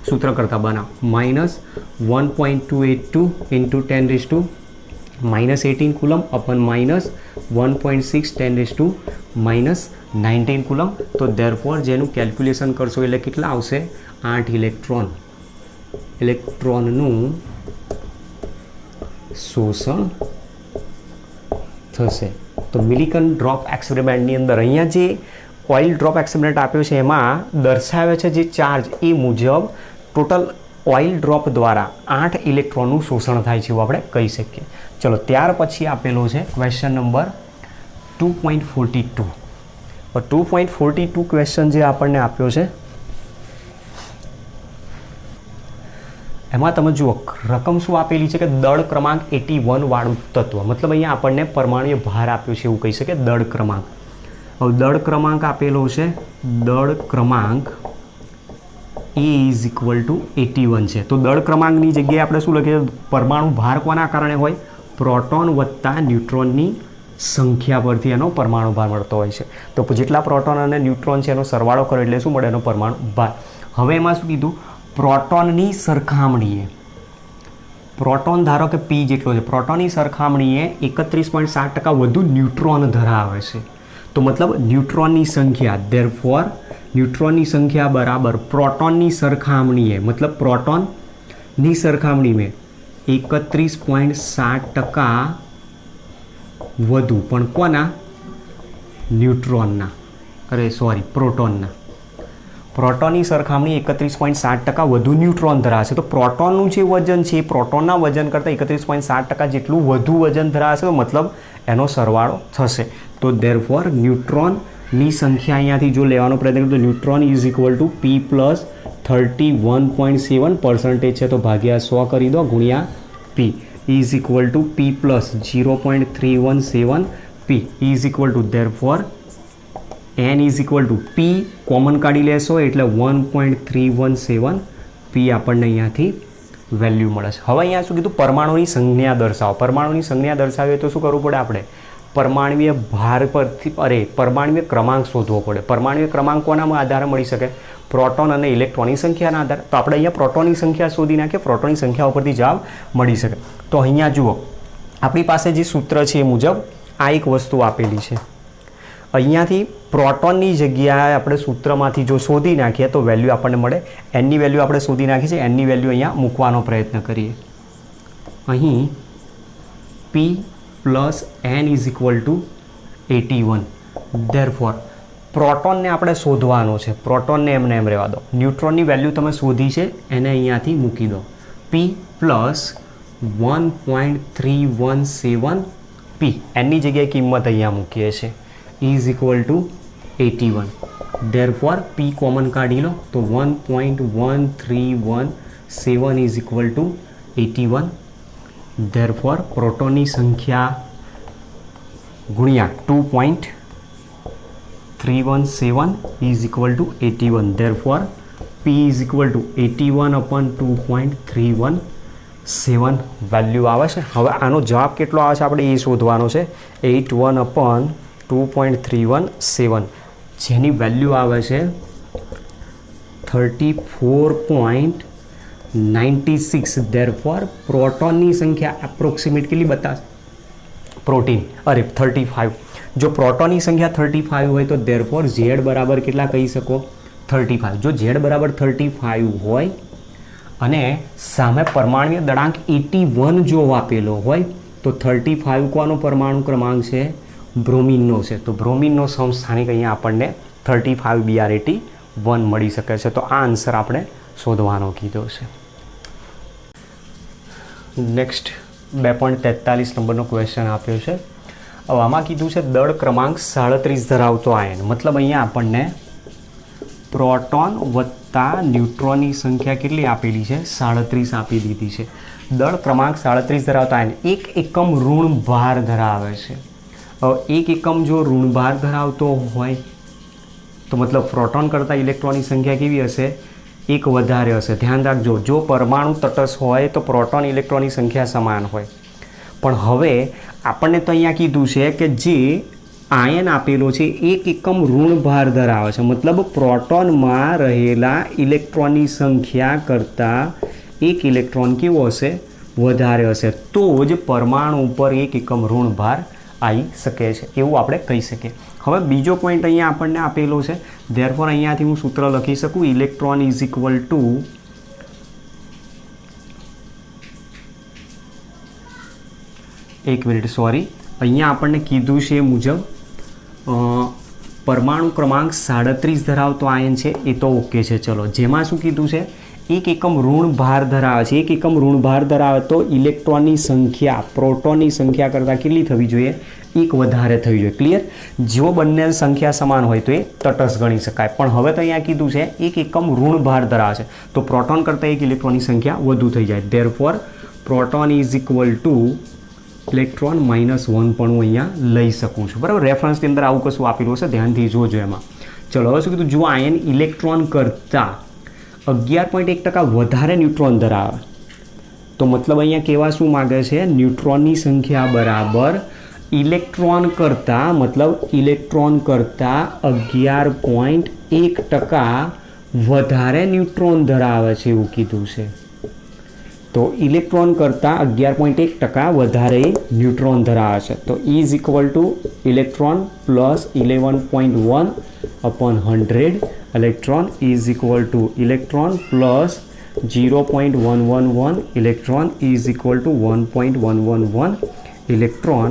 સૂત્ર કરતા બનાવ -1.282 ઇન્ટુ 10⁻⁻18 કુલમ અપન -1.6 10⁻⁻19 કુલમ. તો ધેરફોર જેનું કેલ્ક્યુલેશન કરશો એટલે કેટલા આવશે 8 ઇલેક્ટ્રોનનું શોષણ થશે. તો મિલિકન ડ્રોપ એક્સપેરિમેન્ટની અંદર અહીંયા જે ઓઇલ ડ્રોપ એક્સપેરિમેન્ટ આપ્યો છે એમાં દર્શાવે છે જે ચાર્જ એ મુજબ ટોટલ ઓઇલ ડ્રોપ દ્વારા 8 ઇલેક્ટ્રોનનું શોષણ થાય છે એવું આપણે કહી શકીએ. ચલો ત્યાર પછી આપેલો છે ક્વેશ્ચન નંબર 2.42. 2.42 ક્વેશ્ચન જે આપણને આપ્યો છે એમાં તમે જુઓ રકમ શું આપેલી છે કે દળ ક્રમાંક 81 વાળું તત્વ મતલબ અહીંયા આપણને પરમાણુય ભાર આપ્યો છે એવું કહી શકે દળ ક્રમાંક. હવે દળ ક્રમાંક આપેલો છે દળ ક્રમાંક E ઇઝ ઇક્વલ ટુ 81 છે. તો દળ ક્રમાંકની જગ્યાએ આપણે શું લખીએ પરમાણુ ભાર કોના કારણે હોય પ્રોટોન વત્તા ન્યુટ્રોનની સંખ્યા પરથી એનો પરમાણુ ભાર મળતો હોય છે. તો જેટલા પ્રોટોન અને ન્યુટ્રોન છે એનો સરવાળો કરો એટલે શું મળે એનો પરમાણુ ભાર. હવે એમાં શું કીધું પ્રોટોનની સરખામણીએ પ્રોટોન ધારો કે P જેટલો છે પ્રોટોનની સરખામણીએ 31.7% વધુ ન્યુટ્રોન ધરાવે છે. तो मतलब न्यूट्रॉननी संख्या देयरफॉर न्यूट्रॉननी संख्या बराबर प्रोटॉननी सरखामणीए मतलब प्रोटॉननी सरखामणी में 31.7% વધુ પણ કોના ન્યુટ્રોનના પ્રોટોનની સરખામણી 31.7% વધુ ન્યુટ્રોન ધરાવે છે. તો પ્રોટોનનું જે વજન છે એ પ્રોટોનના વજન કરતાં 31.7% જેટલું વધુ વજન ધરાવે છે. તો મતલબ એનો સરવાળો થશે. તો ધેરફોર ન્યુટ્રોનની સંખ્યા અહીંયાથી જો લેવાનો પ્રયત્ન કરીએ તો neutron is equal two P plus 31.7% છે તો ભાગ્યા 100 કરી દો ગુણ્યા પી is equal two P plus 0.317 P is equal two therefore n is equal two P common કાઢી લેશો એટલે 1.317 પી આપણને અહીંયાથી વેલ્યુ મળે છે. હવે અહીંયા શું કીધું પરમાણુની સંજ્ઞા દર્શાવો. પરમાણુની સંજ્ઞા દર્શાવીએ તો શું કરવું પડે આપણે પરમાણુય ભાર પરથી પરમાણુય ક્રમાંક શોધવો પડે. પરમાણુય ક્રમાંક કોના આધારે મળી શકે પ્રોટોન અને ઇલેક્ટ્રોનની સંખ્યાના આધારે. તો આપણે અહીંયા પ્રોટોનની સંખ્યા શોધી નાખીએ પ્રોટોનની સંખ્યા ઉપરથી જવાબ મળી શકે. તો અહીંયા જુઓ આપણી પાસે જે સૂત્ર છે એ મુજબ આ એક વસ્તુ આપેલી છે. અહીંયાથી પ્રોટોનની જગ્યાએ આપણે સૂત્રમાંથી જો શોધી નાખીએ તો વેલ્યુ આપણને મળે. એનની વેલ્યુ આપણે શોધી નાખી છે. એનની વેલ્યુ અહીંયા મૂકવાનો પ્રયત્ન કરીએ. અહીં P plus N is equal to 81. Therefore પ્રોટોનને આપણે શોધવાનો છે. પ્રોટોનને એમને એમ રહેવા દો. ન્યુટ્રોનની વેલ્યુ તમે શોધી છે એને અહીંયાથી મૂકી દો. પી પ્લસ 1.317 પી એનની જગ્યાએ કિંમત અહીંયા મૂકીએ છીએ is equal to 81. Therefore P common કાઢી લો તો 1.1317 ઇઝ ઇક્વલ ટુ 81. ધેરફોર પ્રોટોનની સંખ્યા ગુણ્યા 2.317 is equal to 81. Therefore P is equal two 81/2.317 value આવે છે. હવે આનો જવાબ કેટલો આવે છે આપણે એ શોધવાનો છે. 81/2.317 જેની વેલ્યુ આવે છે 34.96. ધેરફોર પ્રોટોનની સંખ્યા એપ્રોક્સિમેટ કેટલી બતાવશે 35. જો પ્રોટોનની સંખ્યા 35 હોય તો ધેરફોર ઝેડ બરાબર કેટલા કહી શકો 35. જો ઝેડ બરાબર 35 હોય અને સામે પરમાણુય દળાંક 81 જો આપેલો હોય તો 35 કોનો પરમાણુ ક્રમાંક છે બ્રોમિનનો છે. તો બ્રોમિનનો સમસ્થાનિક અહીંયા આપણને 35Br81 મળી શકે છે. તો આ આન્સર આપણે શોધવાનો કીધો છે. નેક્સ્ટ 2.43 નંબરનો ક્વેશ્ચન આપ્યો છે. હવે આમાં કીધું છે દળ ક્રમાંક 37 ધરાવતો આયન. મતલબ અહીંયા આપણને પ્રોટોન વત્તા ન્યુટ્રોનની સંખ્યા કેટલી આપેલી છે 37 આપી દીધી છે. દળ ક્રમાંક 37 ધરાવતા આયન 1 એકમ ઋણ ભાર ધરાવે છે. હવે 1 એકમ જો ઋણ ભાર ધરાવતો હોય તો મતલબ પ્રોટોન કરતાં ઇલેક્ટ્રોનની સંખ્યા કેવી હશે 1 વધારે હશે. ધ્યાન રાખજો જો પરમાણુ તટસ્થ હોય તો પ્રોટોન ઇલેક્ટ્રોનની સંખ્યા સમાન હોય. પણ હવે આપણને તો અહીંયા કીધું છે કે જે આયન આપેલો છે 1 એકમ ઋણ ભાર ધરાવે છે. મતલબ પ્રોટોનમાં રહેલા ઇલેક્ટ્રોનની સંખ્યા કરતાં 1 ઇલેક્ટ્રોન કેવો હશે વધારે હશે. તો જ પરમાણુ ઉપર 1 એકમ ઋણ ભાર આવી શકે છે એવું આપણે કહી શકીએ. હવે બીજો પોઈન્ટ અહીંયા આપણને આપેલો છે. ધેરફોર અહીંયાથી હું સૂત્ર લખી શકું ઇલેક્ટ્રોન ઇઝ ઇક્વલ ટુ અહીંયા આપણને કીધું છે એ મુજબ પરમાણુ ક્રમાંક 37 ધરાવતો આયન છે એ તો ઓકે છે. ચલો જેમાં શું કીધું છે 1 એકમ ઋણ ભાર ધરાવે છે. 1 એકમ ઋણ ભાર ધરાવે તો ઇલેક્ટ્રોનની સંખ્યા પ્રોટોનની સંખ્યા કરતાં કેટલી થવી જોઈએ 1 વધારે થવી જોઈએ. ક્લિયર. જો બંને સંખ્યા સમાન હોય તો એ તટસ્થ ગણી શકાય. પણ હવે તો અહીંયા કીધું છે 1 એકમ ઋણ ભાર ધરાવે છે તો પ્રોટોન કરતાં 1 ઇલેક્ટ્રોનની સંખ્યા વધુ થઈ જાય. Therefore proton is equal to electron -1 પણ હું અહીંયા લઈ શકું છું. બરાબર. રેફરન્સની અંદર આવું કશું આપેલું હશે ધ્યાનથી જોજો એમાં. ચલો હવે શું કીધું જો આયન ઇલેક્ટ્રોન કરતાં 11.1% વધારે ન્યુટ્રોન ધરાવે તો મતલબ અહીંયા કહેવા શું માગે છે ન્યુટ્રોનની સંખ્યા બરાબર ઇલેક્ટ્રોન કરતાં મતલબ ઇલેક્ટ્રોન કરતાં 11.1% વધારે ન્યુટ્રોન ધરાવે છે એવું કીધું છે. તો ઇલેક્ટ્રોન કરતાં 11.1% વધારે ન્યુટ્રોન ધરાવે છે. તો is equal to electron plus 11.1 upon 100 electron is equal to electron plus 0.111 electron is equal to 1.111 electron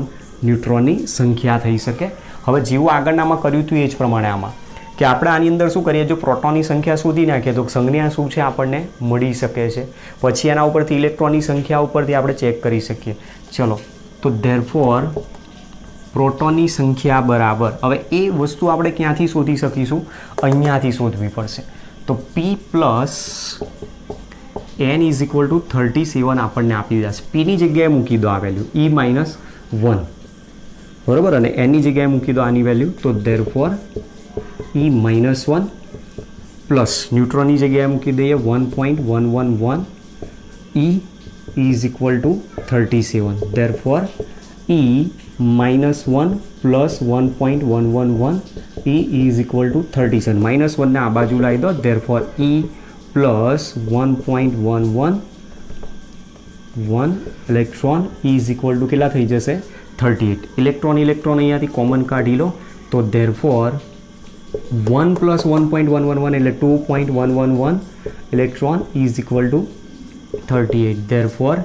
ન્યુટ્રોનની સંખ્યા થઈ શકે. હવે જેવું આગળનામાં કર્યું હતું એ જ પ્રમાણે આમાં કે આપણે આની અંદર શું કરીએ, જો પ્રોટોનની સંખ્યા શોધી નાખીએ તો સંજ્ઞા શું છે આપણને મળી શકે છે. પછી એના ઉપરથી ઇલેક્ટ્રોનની સંખ્યા ઉપરથી આપણે ચેક કરી શકીએ. ચલો, તો ધેરફોર પ્રોટોનની સંખ્યા બરાબર, હવે એ વસ્તુ આપણે ક્યાંથી શોધી શકીશું, અહીંયાથી શોધવી પડશે. તો P plus n is equal to 37 આપણને આપી દીધા છે. પીની જગ્યાએ મૂકી દો આ વેલ્યુ E માઇનસ 1, બરાબર, અને એની જગ્યાએ મૂકી દો આની વેલ્યુ. તો ધેરફોર E માઇનસ 1 પ્લસ ન્યુટ્રોનની જગ્યાએ મૂકી દઈએ 1.111 E is equal to 37. Therefore E minus 1 plus 1.111 E is equal to 37. Minus 1ને આ બાજુ લાવી દો. Therefore E plus 1.111 electron is equal to કેટલા થઈ જશે, 38. ઇલેક્ટ્રોન અહીંયાથી કોમન કાઢી લો. તો ધેરફોર 1 પ્લસ 1.111 એટલે 2.111 electron is equal two 38. Therefore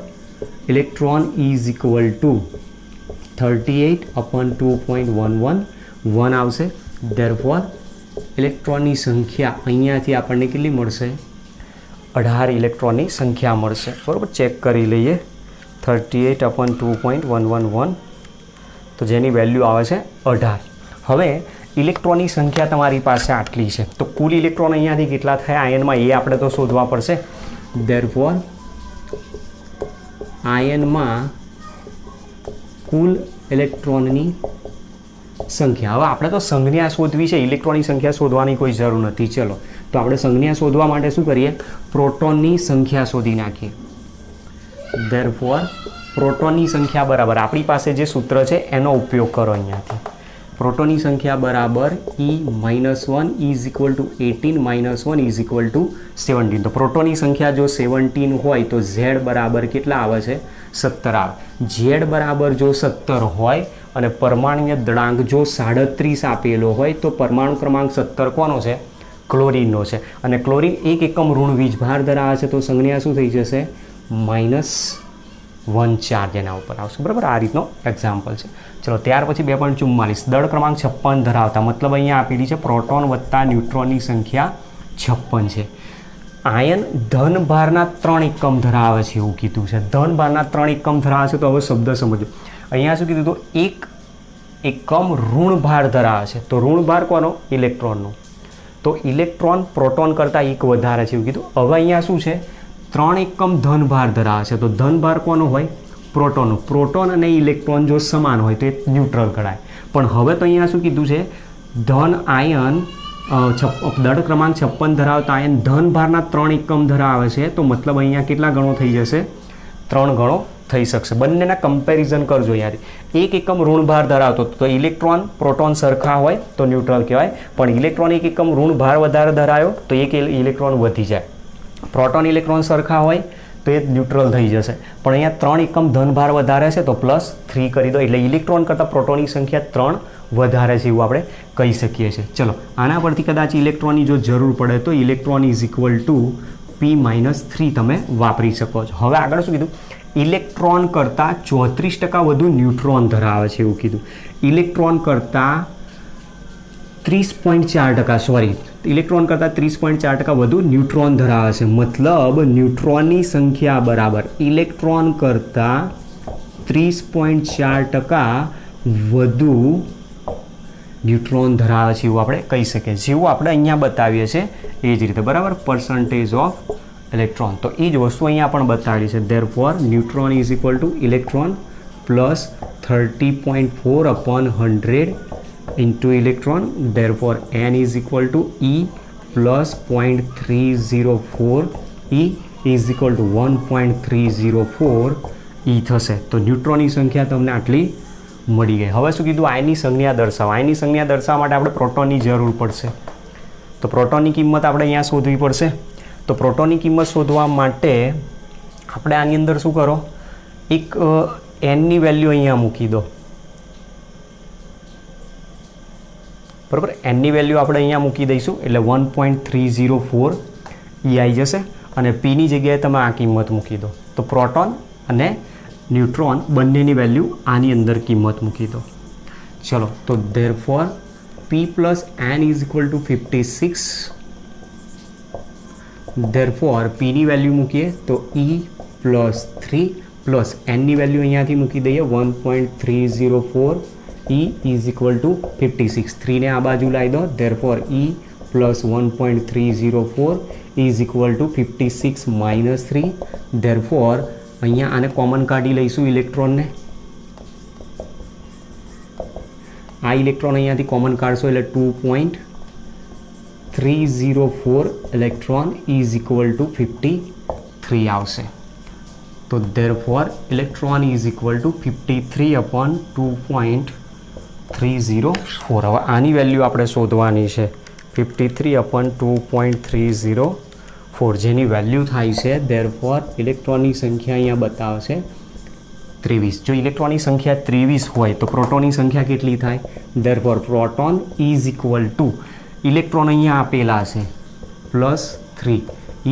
electron is equal two 38 upon 2.111 આવશે. ધેરફોર ઇલેક્ટ્રોનની સંખ્યા અહીંયાથી આપણને કેટલી મળશે, 18 ઇલેક્ટ્રોનની સંખ્યા મળશે. બરાબર, ચેક કરી લઈએ. 38 અપોન 2.111 તો જેની વેલ્યુ આવે છે 18. હવે ઇલેક્ટ્રોનની સંખ્યા તમારી પાસે આટલી છે, તો કુલ ઇલેક્ટ્રોન અહીંયાથી કેટલા થયા આયનમાં એ આપણે તો શોધવા પડશે. ધેરફોર આયનમાં કુલ ઇલેક્ટ્રોનની સંખ્યા, હવે આપણે તો સંજ્ઞા શોધવી છે, ઇલેક્ટ્રોનની સંખ્યા શોધવાની કોઈ જરૂર નથી. ચલો, તો આપણે સંજ્ઞા શોધવા માટે શું કરીએ, પ્રોટોનની સંખ્યા શોધી નાખીએ. ધેરફોર પ્રોટોનની સંખ્યા બરાબર આપણી પાસે જે સૂત્ર છે એનો ઉપયોગ કરો. અહીંયાથી પ્રોટોનની સંખ્યા બરાબર E minus 1 is equal two 18 minus 1 is equal two 17. તો પ્રોટોનની સંખ્યા જો 17 હોય તો Z બરાબર કેટલા આવે છે, 17 આવે. Z બરાબર જો 17 હોય અને પરમાણુય દળાંક જો 37 આપેલો હોય તો પરમાણુ ક્રમાંક 17 કોનો છે, ક્લોરીનનો છે. અને ક્લોરીન 1 એકમ ઋણ વીજભાર ધરાવે છે, તો સંજ્ઞા શું થઈ જશે, -1 ચાર્જ એના ઉપર આવશે. બરાબર, આ રીતનો એક્ઝામ્પલ છે. ચલો, ત્યાર પછી 2.44 દળ ક્રમાંક 56 ધરાવતા, મતલબ અહીંયા આપેલી છે પ્રોટોન વત્તા ન્યુટ્રોનની સંખ્યા 56 છે. આયન ધન ભારના 3 એકમ ધરાવે છે એવું કીધું છે. ધન ભારના 3 એકમ ધરાવે છે, તો હવે શબ્દ સમજો. અહીંયા શું કીધું, તો 1 એકમ ઋણ ભાર ધરાવે છે. તો ઋણ ભાર કોનો, ઇલેક્ટ્રોનનો. તો ઇલેક્ટ્રોન પ્રોટોન કરતાં 1 વધારે છે એવું કીધું. હવે અહીંયા શું છે, 3 એકમ ધન ભાર ધરાવે છે. તો ધન ભાર કોનો હોય, પ્રોટોનનો. પ્રોટોન અને ઇલેક્ટ્રોન જો સમાન હોય તો એ ન્યુટ્રલ ગણાય. પણ હવે તો અહીંયા શું કીધું છે, ધન આયન દળ ક્રમાંક 56 ધરાવતા આયન ધન ભારના 3 એકમ ધરાવે છે. તો મતલબ અહીંયા કેટલા ગણો થઈ જશે, 3 ગણો થઈ શકશે. બંનેના કમ્પેરિઝન કરજો. યાર 1 એકમ ઋણ ભાર ધરાવતો તો ઇલેક્ટ્રોન પ્રોટોન સરખા હોય તો ન્યુટ્રલ કહેવાય. પણ ઇલેક્ટ્રોન 1 એકમ ઋણ ભાર વધારે ધરાવ્યો તો એક ઇલેક્ટ્રોન વધી જાય. પ્રોટોન ઇલેક્ટ્રોન સરખા હોય તો એ ન્યુટ્રલ થઈ જશે. પણ અહીંયા 3 એકમ ધન ભાર વધારે છે તો +3 કરી દો, એટલે ઇલેક્ટ્રોન કરતાં પ્રોટોનની સંખ્યા 3 વધારે છે એવું આપણે કહી શકીએ છીએ. ચલો, આના પરથી કદાચ ઇલેક્ટ્રોનની જો જરૂર પડે તો electron is equal two P-3 તમે વાપરી શકો છો. હવે આગળ શું કીધું, ઇલેક્ટ્રોન કરતાં 34% વધુ ન્યુટ્રોન ધરાવે છે એવું કીધું. ઇલેક્ટ્રોન કરતાં 30.4%, સોરી, ઇલેક્ટ્રોન કરતાં 30.4% વધુ ન્યુટ્રોન ધરાવે છે. મતલબ ન્યુટ્રોનની સંખ્યા બરાબર ઇલેક્ટ્રોન કરતાં 30.4% વધુ ન્યુટ્રોન ધરાવે છે એવું આપણે કહી શકીએ. જેવું આપણે અહીંયા બતાવીએ છીએ એ જ રીતે, બરાબર, પર્સન્ટેજ ઓફ ઇલેક્ટ્રોન. તો એ જ વસ્તુ અહીંયા પણ બતાવેલી છે. Therefore neutron is equal to electron plus 30.4 upon 100 into electron. Therefore n is equal to E plus 0.304 E is equal to 1.304 E થશે. તો ન્યુટ્રોનની સંખ્યા તમને આટલી મળી ગઈ. હવે શું કીધું, આયનની સંજ્ઞા દર્શાવો. આયનની સંજ્ઞા દર્શાવવા માટે આપણે પ્રોટોનની જરૂર પડશે. તો પ્રોટોનની કિંમત આપણે અહીંયા શોધવી પડશે. તો પ્રોટોનની કિંમત શોધવા માટે આપણે આની અંદર શું કરો, એક એનની વેલ્યુ અહીંયા મૂકી દો, બરાબર. એનની વેલ્યુ આપણે અહીંયા મૂકી દઈશું એટલે 1.304 એ આવી જશે અને પીની જગ્યાએ તમે આ કિંમત મૂકી દો. તો પ્રોટોન અને ન્યુટ્રોન બંનેની વેલ્યુ આની અંદર કિંમત મૂકી દો. ચલો, તો therefore P plus N is equal to 56. Therefore પીની વેલ્યુ મૂકીએ તો E પ્લસ 3 પ્લસ એનની વેલ્યુ અહીંયાથી મૂકી દઈએ 1.304 E ઇઝ ઇક્વલ ટુ 56. 3ને આ બાજુ લાવી દો. Therefore E plus 1.304 is equal to 56 minus 3. Therefore અહીંયા આને કોમન કાઢી લઈશું ઇલેક્ટ્રોનને. આ ઇલેક્ટ્રોન અહીંયાથી કોમન કાઢશો એટલે 2.304 ઇલેક્ટ્રોન ઇઝ ઇક્વલ ટુ 53 આવશે. તો therefore electron is equal two 53 upon 2.304. હવે આની વેલ્યુ આપણે શોધવાની છે 53 અપોન 2.304 જેની વેલ્યુ થાય છે ધેરફોર ઇલેક્ટ્રોનની સંખ્યા અહીંયા બતાવશે 23. જો ઇલેક્ટ્રોનની સંખ્યા 23 હોય તો પ્રોટોનની સંખ્યા કેટલી થાય? Therefore proton is equal to electron અહીંયા આપેલા છે +3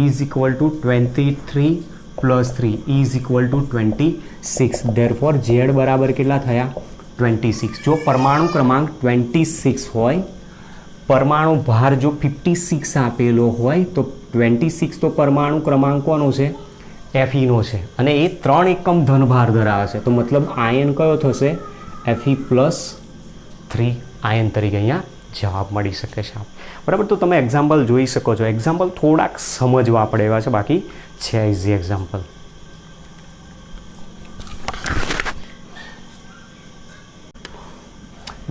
is equal two 23 plus 3 is equal two 26. Therefore Z બરાબર કેટલા થયા? 26. જો પરમાણુ ક્રમાંક 26 હોય, પરમાણુ ભાર જો 56 આપેલો હોય તો 26 તો પરમાણુ ક્રમાંક કોનો છે? Fe છે અને એ 3 એકમ ધનભાર ધરાવે છે. તો મતલબ આયન કયો થશે? Fe+3 આયન તરીકે અહીંયા જવાબ મળી શકે છે. બરાબર. તો તમે એક્ઝામ્પલ જોઈ શકો છો. એક્ઝામ્પલ થોડાક સમજવા પડે એવા છે, બાકી છે ઇઝી એક્ઝામ્પલ.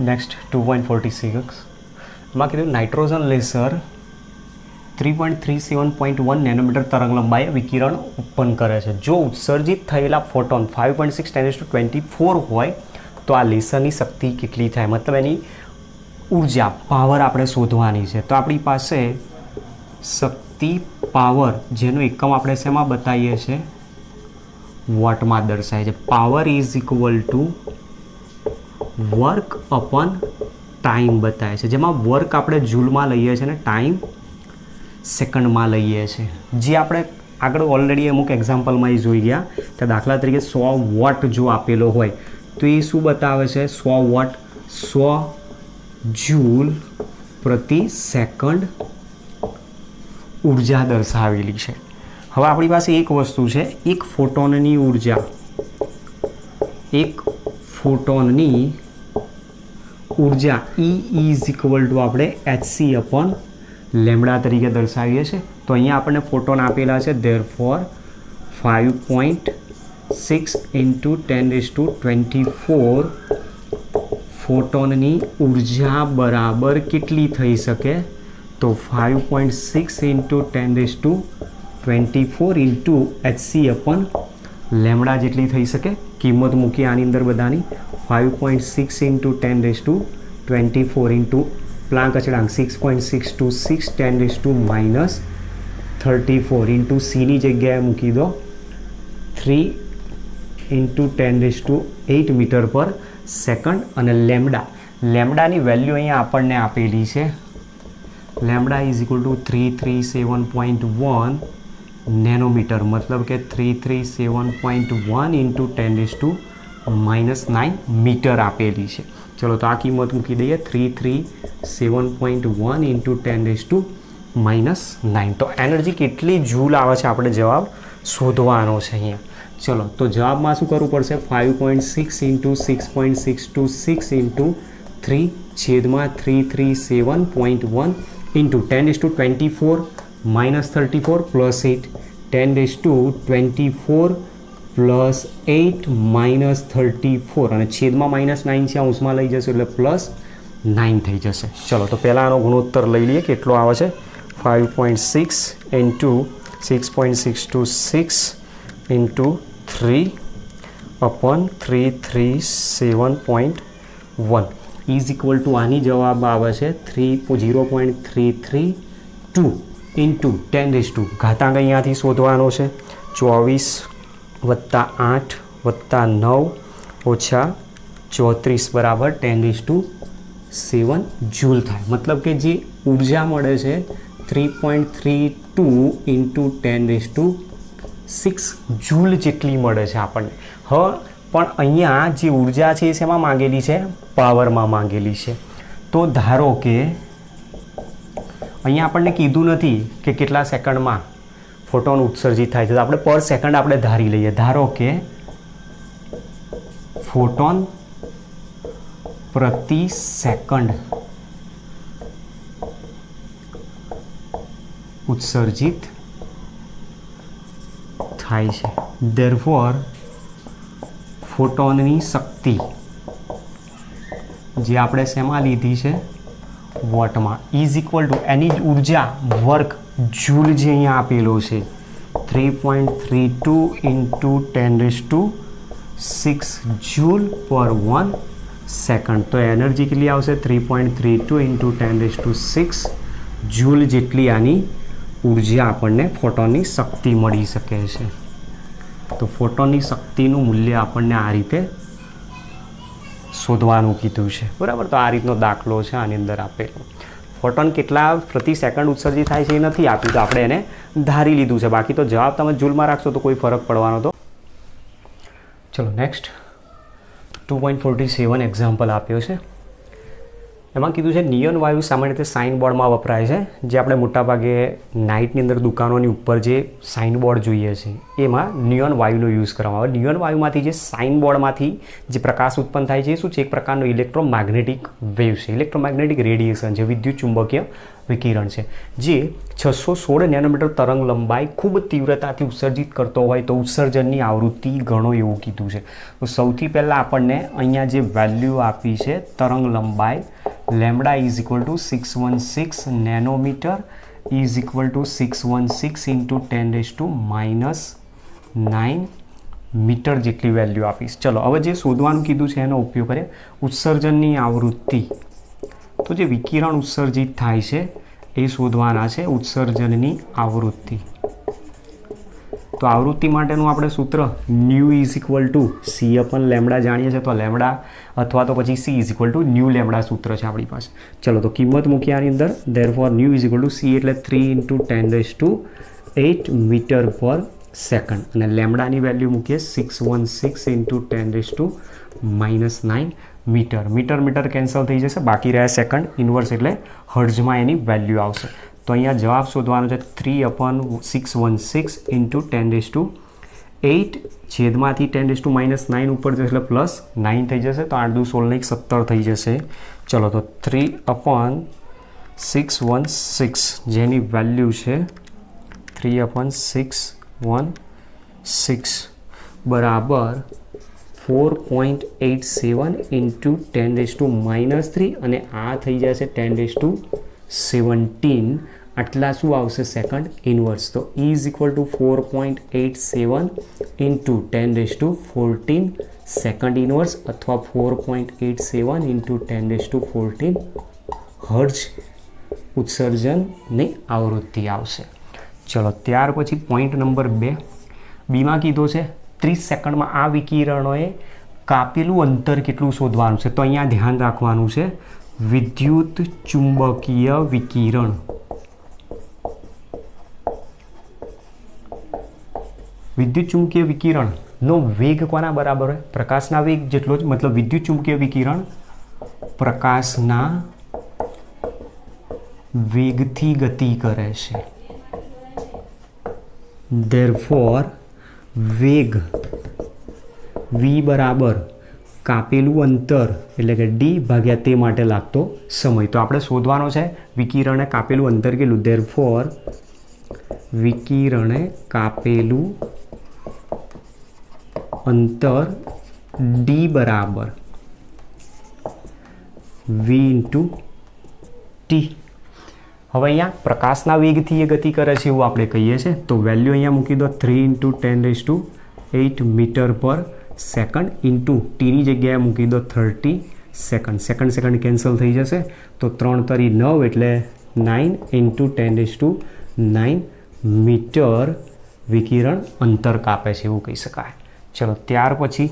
નેક્સ્ટ 2.46 માં કીધું નાઇટ્રોજન લેસર 3.37.1 નેનોમીટર તરંગ લંબાઈએ વિકિરણ ઉત્પન્ન કરે છે. જો ઉત્સર્જિત થયેલા ફોટોન 5.6 × 10⁴ હોય તો આ લેસરની શક્તિ કેટલી થાય? મતલબ એની ઉર્જા પાવર આપણે શોધવાની છે. તો આપણી પાસે શક્તિ પાવર જેનું એકમ આપણે શેમાં બતાવીએ છીએ? વોટમાં દર્શાય છે. Power is equal to work upon time બતાવે છે, જેમાં વર્ક આપણે જૂલમાં લઈએ છીએ અને ટાઈમ સેકન્ડમાં લઈએ છીએ. જે આપણે આગળ ઓલરેડી અમુક એક્ઝામ્પલમાં એ જોઈ ગયા કે દાખલા તરીકે 100 વોટ જો આપેલો હોય તો એ શું બતાવે છે? 100 વોટ 100 જૂલ પ્રતિ સેકન્ડ ઉર્જા દર્શાવેલી છે. હવે આપણી પાસે એક વસ્તુ છે, એક ફોટોનની ઉર્જા, એક ફોટોનની ઉર્જા E ઇઝ ઇક્વલ ટુ આપણે hc અપોન લેમ્બડા તરીકે દર્શાવીએ છીએ. તો અહીંયા આપણને ફોટોન આપેલા છે. ધેરફોર 5.6 × 10⁻24 ફોટોનની ઉર્જા બરાબર કેટલી થઈ શકે? તો 5.6 × 10⁻24 hc અપોન લેમ્બડા જેટલી થઈ શકે. કિંમત મૂકી આની અંદર બધાની 5.6 × 10⁻24 પ્લાન્ક અચળાંક 6.626 10⁻34 સીની જગ્યાએ મૂકી દો 3 × 10⁸ મીટર પર સેકન્ડ. અને લેમ્ડાની વેલ્યુ અહીંયા આપણને આપેલી છે. Lambda is equal two 337.1 nanometre, મતલબ કે 337.1 × 10⁻⁹ મીટર આપેલી છે. ચલો તો આ કિંમત મૂકી દઈએ 337.1 × 10⁻⁹. તો એનર્જી કેટલી જૂલ આવે છે આપણે જવાબ શોધવાનો છે અહીંયા. ચલો તો જવાબમાં શું કરવું પડશે? 5.6 × 6.626 × 3/337.1 × 10⁻24 - 34 +8 10⁻24 + 8 - 34 અને છેદમાં -9 છે, અંશમાં લઈ જશે એટલે +9 થઈ જશે. ચલો તો પહેલાં આનો ગુણોત્તર લઈ લઈએ કેટલો આવે છે. 5.6 × 6.626 × 3/337.1 ઇઝ ઇક્વલ ટુ આની જવાબ આવે છે 0.332 × 10⁻, ઘાતાંક અહીંયાથી શોધવાનો છે 24 +8 +9 -34 બરાબર 10⁷ જૂલ થાય. મતલબ કે જે ઉર્જા મળે છે 3.32 × 10⁶ જૂલ જેટલી મળે છે આપણને. પણ અહીંયા જે ઉર્જા છે એ શેમાં માંગેલી છે? પાવરમાં માંગેલી છે. તો ધારો કે અહીંયા આપણને કીધું નથી કે કેટલા સેકન્ડમાં ફોટોન ઉત્સર્જિત થાય છે, તો આપણે પર સેકન્ડ આપણે ધારી લઈએ. ધારો કે ફોટોન પ્રતિ સેકન્ડ ઉત્સર્જિત થાય છે. ધેરફોર ફોટોનની શક્તિ જે આપણે શેમાં લીધી છે? વોટમાં. ઇઝ ઇક્વલ ટુ એની જ ઉર્જા વર્ક જૂલ જે અહીંયા આપેલો છે 3.32 × 10⁶ જૂલ પર 1 સેકન્ડ. તો એનર્જી કેટલી આવશે? 3.32 × 10⁶ જૂલ જેટલી આની ઉર્જા આપણને ફોટોનની શક્તિ મળી શકે છે. તો ફોટોનની શક્તિનું મૂલ્ય આપણને આ રીતે શોધવાનું કીધું છે, બરાબર. તો આ રીતનો દાખલો છે આની અંદર આપેલો. ફોટોન કેટલા પ્રતિ સેકન્ડ ઉત્સર્જિત થાય છે એ નથી આપ્યું, તો આપણે એને ધારી લીધું છે. બાકી તો જવાબ તમે જૂલમાં રાખશો તો કોઈ ફરક પડવાનો તો. ચલો નેક્સ્ટ 2.47 એક્ઝામ્પલ આપ્યો છે. એમાં કીધું છે નિયોન વાયુ સામાન્ય રીતે સાઇન બોર્ડમાં વપરાય છે. જે આપણે મોટાભાગે નાઇટની અંદર દુકાનોની ઉપર જે સાઇન બોર્ડ જોઈએ છે એમાં નિયોન વાયુનો યુઝ કરવામાં આવે. નિયોન વાયુમાંથી જે સાઇન બોર્ડમાંથી જે પ્રકાશ ઉત્પન્ન થાય છે એ શું છે? એક પ્રકારનું ઇલેક્ટ્રોમેગ્નેટિક વેવ છે, ઇલેક્ટ્રોમેગ્નેટિક રેડિયેશન છે, વિદ્યુત ચુંબકીય વિકિરણ છે, જે 616 નેનોમીટર તરંગ લંબાઈ ખૂબ તીવ્રતાથી ઉત્સર્જિત કરતો હોય તો ઉત્સર્જનની આવૃત્તિ ગણો એવું કીધું છે. તો સૌથી પહેલાં આપણને અહીંયા જે વેલ્યુ આપી છે તરંગ લંબાઈ lambda is equal to 616 nanometre is equal to 616 × 10⁻⁹ metre જેટલી વેલ્યુ આપીશ. ચલો હવે જે શોધવાનું કીધું છે એનો ઉપયોગ કરીએ. ઉત્સર્જનની આવૃત્તિ, તો જે વિકિરણ ઉત્સર્જિત થાય છે એ શોધવાના છે. ઉત્સર્જનની આવૃત્તિ, તો આવૃત્તિ માટેનું આપણે સૂત્ર ન્યુ ઇઝ ઇક્વલ ટુ C/લેમ્ડા જાણીએ છીએ, તો લેમ્ડા અથવા તો પછી C is equal two new lambda સૂત્ર છે આપણી પાસે. ચલો તો કિંમત મૂકીએ આની અંદર. Therefore new is equal two C એટલે 3 × 10⁸ મીટર પર સેકન્ડ અને લેમ્ડાની વેલ્યુ મૂકીએ 616 × 10⁻⁹ મીટર. મીટર કેન્સલ થઈ જશે, બાકી રહ્યા સેકન્ડ ઇન્વર્સ એટલે હર્ટ્ઝમાં એની વેલ્યુ આવશે. તો અહીંયા જવાબ શોધવાનો છે 3/616 × 10⁸ છેદમાંથી 10⁻⁹ ઉપર જશે એટલે +9 થઈ જશે. તો 8 × 2 = 16 ને 17 થઈ જશે. ચલો તો 3/616 જેની વેલ્યુ છે 3/616 બરાબર 4.87 × 10⁻³ અને આ થઈ જશે 10⁻17. આટલા શું આવશે? Second inverse. તો is equal to 4.87 × 10⁻14 second inverse અથવા 4.87 × 10⁻14 હર્ટ્ઝ ઉત્સર્જનની આવૃત્તિ આવશે. ચલો ત્યાર પછી પોઈન્ટ નંબર 2 બીમાં કીધો છે 30 સેકન્ડમાં આ વિકિરણોએ કાપેલું અંતર કેટલું શોધવાનું છે. તો અહીંયા ધ્યાન રાખવાનું છે વિદ્યુત ચુંબકીય વિકિરણ. વિદ્યુત ચુંબકીય વિકિરણનો વેગ કોના બરાબર હોય? પ્રકાશના વેગ જેટલો જ. મતલબ વિદ્યુત ચુંબકીય વિકિરણ પ્રકાશના વેગથી ગતિ કરે છે. ધેરફોર વેગ v બરાબર કાપેલું અંતર એટલે કે d ભાગ્યા તે માટે લાગતો સમય. તો આપણે શોધવાનો છે વિકિરણે કાપેલું અંતર કેટલું. ધેરફોર વિકિરણે કાપેલું અંતર d બરાબર v × t. હવે અહીંયા પ્રકાશના વેગથી એ ગતિ કરે છે એવું આપણે કહીએ છીએ. તો વેલ્યુ અહીંયા મૂકી દો 3 × 10⁸ મીટર પર સેકન્ડ ઇન્ટુ ટીની જગ્યાએ મૂકી દો 30 સેકન્ડ. સેકન્ડ કેન્સલ થઈ જશે. તો 3 × 9 એટલે 9 × 10⁻⁹ મીટર વિકિરણ અંતર કાપે છે એવું કહી શકાય. ચલો ત્યાર પછી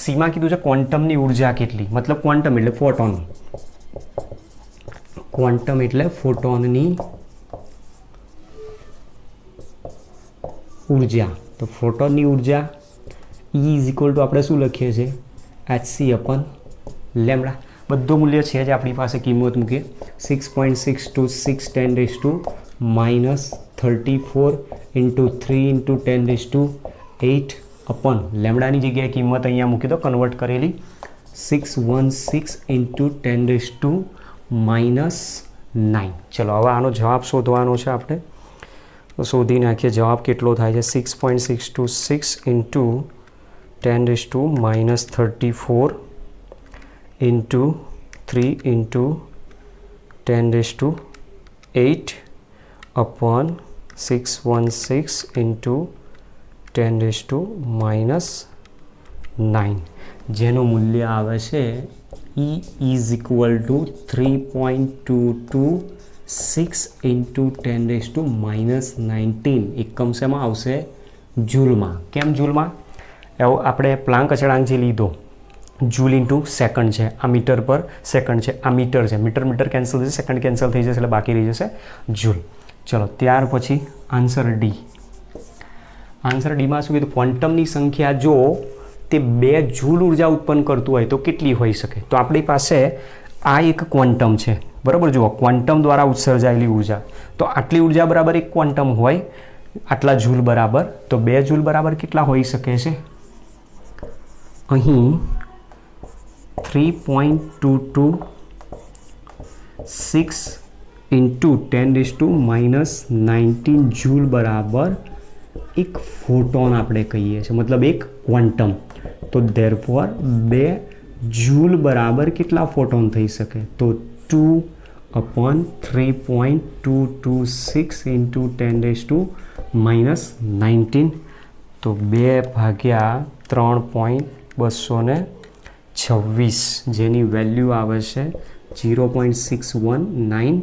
સીમાં કીધું છે ક્વોન્ટમની ઉર્જા કેટલી, મતલબ ક્વોન્ટમ એટલે ફોટોન, ક્વોન્ટમ એટલે ફોટોનની ઉર્જા. તો ફોટોનની ઉર્જા E ઇઝ ઇક્વલ ટુ આપણે શું લખીએ છીએ hc/λ. બધું મૂલ્ય છે જ આપણી પાસે, કિંમત મૂકીએ 6.626 10⁻34 × 3 × 10⁸ લેમડાની જગ્યાએ કિંમત અહીંયા મૂકી દો કન્વર્ટ કરેલી 616 × 10⁻9. ચલો હવે આનો જવાબ શોધવાનો છે આપણે, તો શોધી નાખીએ જવાબ કેટલો થાય છે 6.626 × 10⁻34 × 3 × 10⁸/616 × 10⁻9, જેનું મૂલ્ય આવે છે E ઇઝ ઇક્વલ ટુ 3.226 × 10⁻19. એકમ શેમાં આવશે? જૂલમાં. કેમ જૂલમાં? એવું આપણે પ્લાન્ક અચળાંક જે લીધો જૂલ ઇન્ટુ સેકન્ડ છે, આ મીટર પર સેકન્ડ છે, આ મીટર છે, મીટર કેન્સલ થશે, સેકન્ડ કેન્સલ થઈ જશે એટલે બાકી રહી જશે જૂલ. ચલો ત્યાર પછી આન્સર ડી. આન્સર ડીમાં શું કીધું? ક્વોન્ટમની સંખ્યા જો તે 2 જૂલ ઉર્જા ઉત્પન્ન કરતું હોય તો કેટલી હોઈ શકે? તો આપણી પાસે આ એક ક્વોન્ટમ છે, બરાબર. જુઓ ક્વોન્ટમ દ્વારા ઉત્સર્જાયેલી ઉર્જા, તો આટલી ઉર્જા બરાબર એક ક્વોન્ટમ હોય, આટલા જૂલ બરાબર, તો 2 જૂલ બરાબર કેટલા હોઈ શકે છે? અહીં 3.226 × 10⁻19 જૂલ બરાબર એક ફોટોન આપણે કહીએ છીએ, મતલબ એક ક્વોન્ટમ. તો ધેરફોર 2 જૂલ બરાબર કેટલા ફોટોન થઈ શકે? તો 2/3.226 × 10⁻19, તો 2/3.226, જેની વેલ્યુ આવે છે 0.619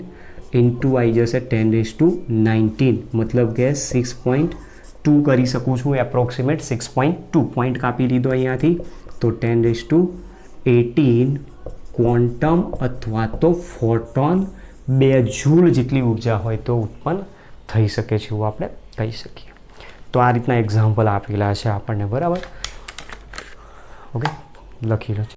ઇન્ટુ આવી જશે 10⁻19, મતલબ કે 6.2 કરી શકું છું, એપ્રોક્સિમેટ 6.2 પોઈન્ટ કાપી લીધો અહીંયાથી, તો 10⁻18 ક્વોન્ટમ અથવા તો ફોટોન 2 જૂલ જેટલી ઉર્જા હોય તો ઉત્પન્ન થઈ શકે છે એવું આપણે કહી શકીએ. તો આ રીતના એક્ઝામ્પલ આપેલા છે આપણને, બરાબર. ઓકે, લખી લો.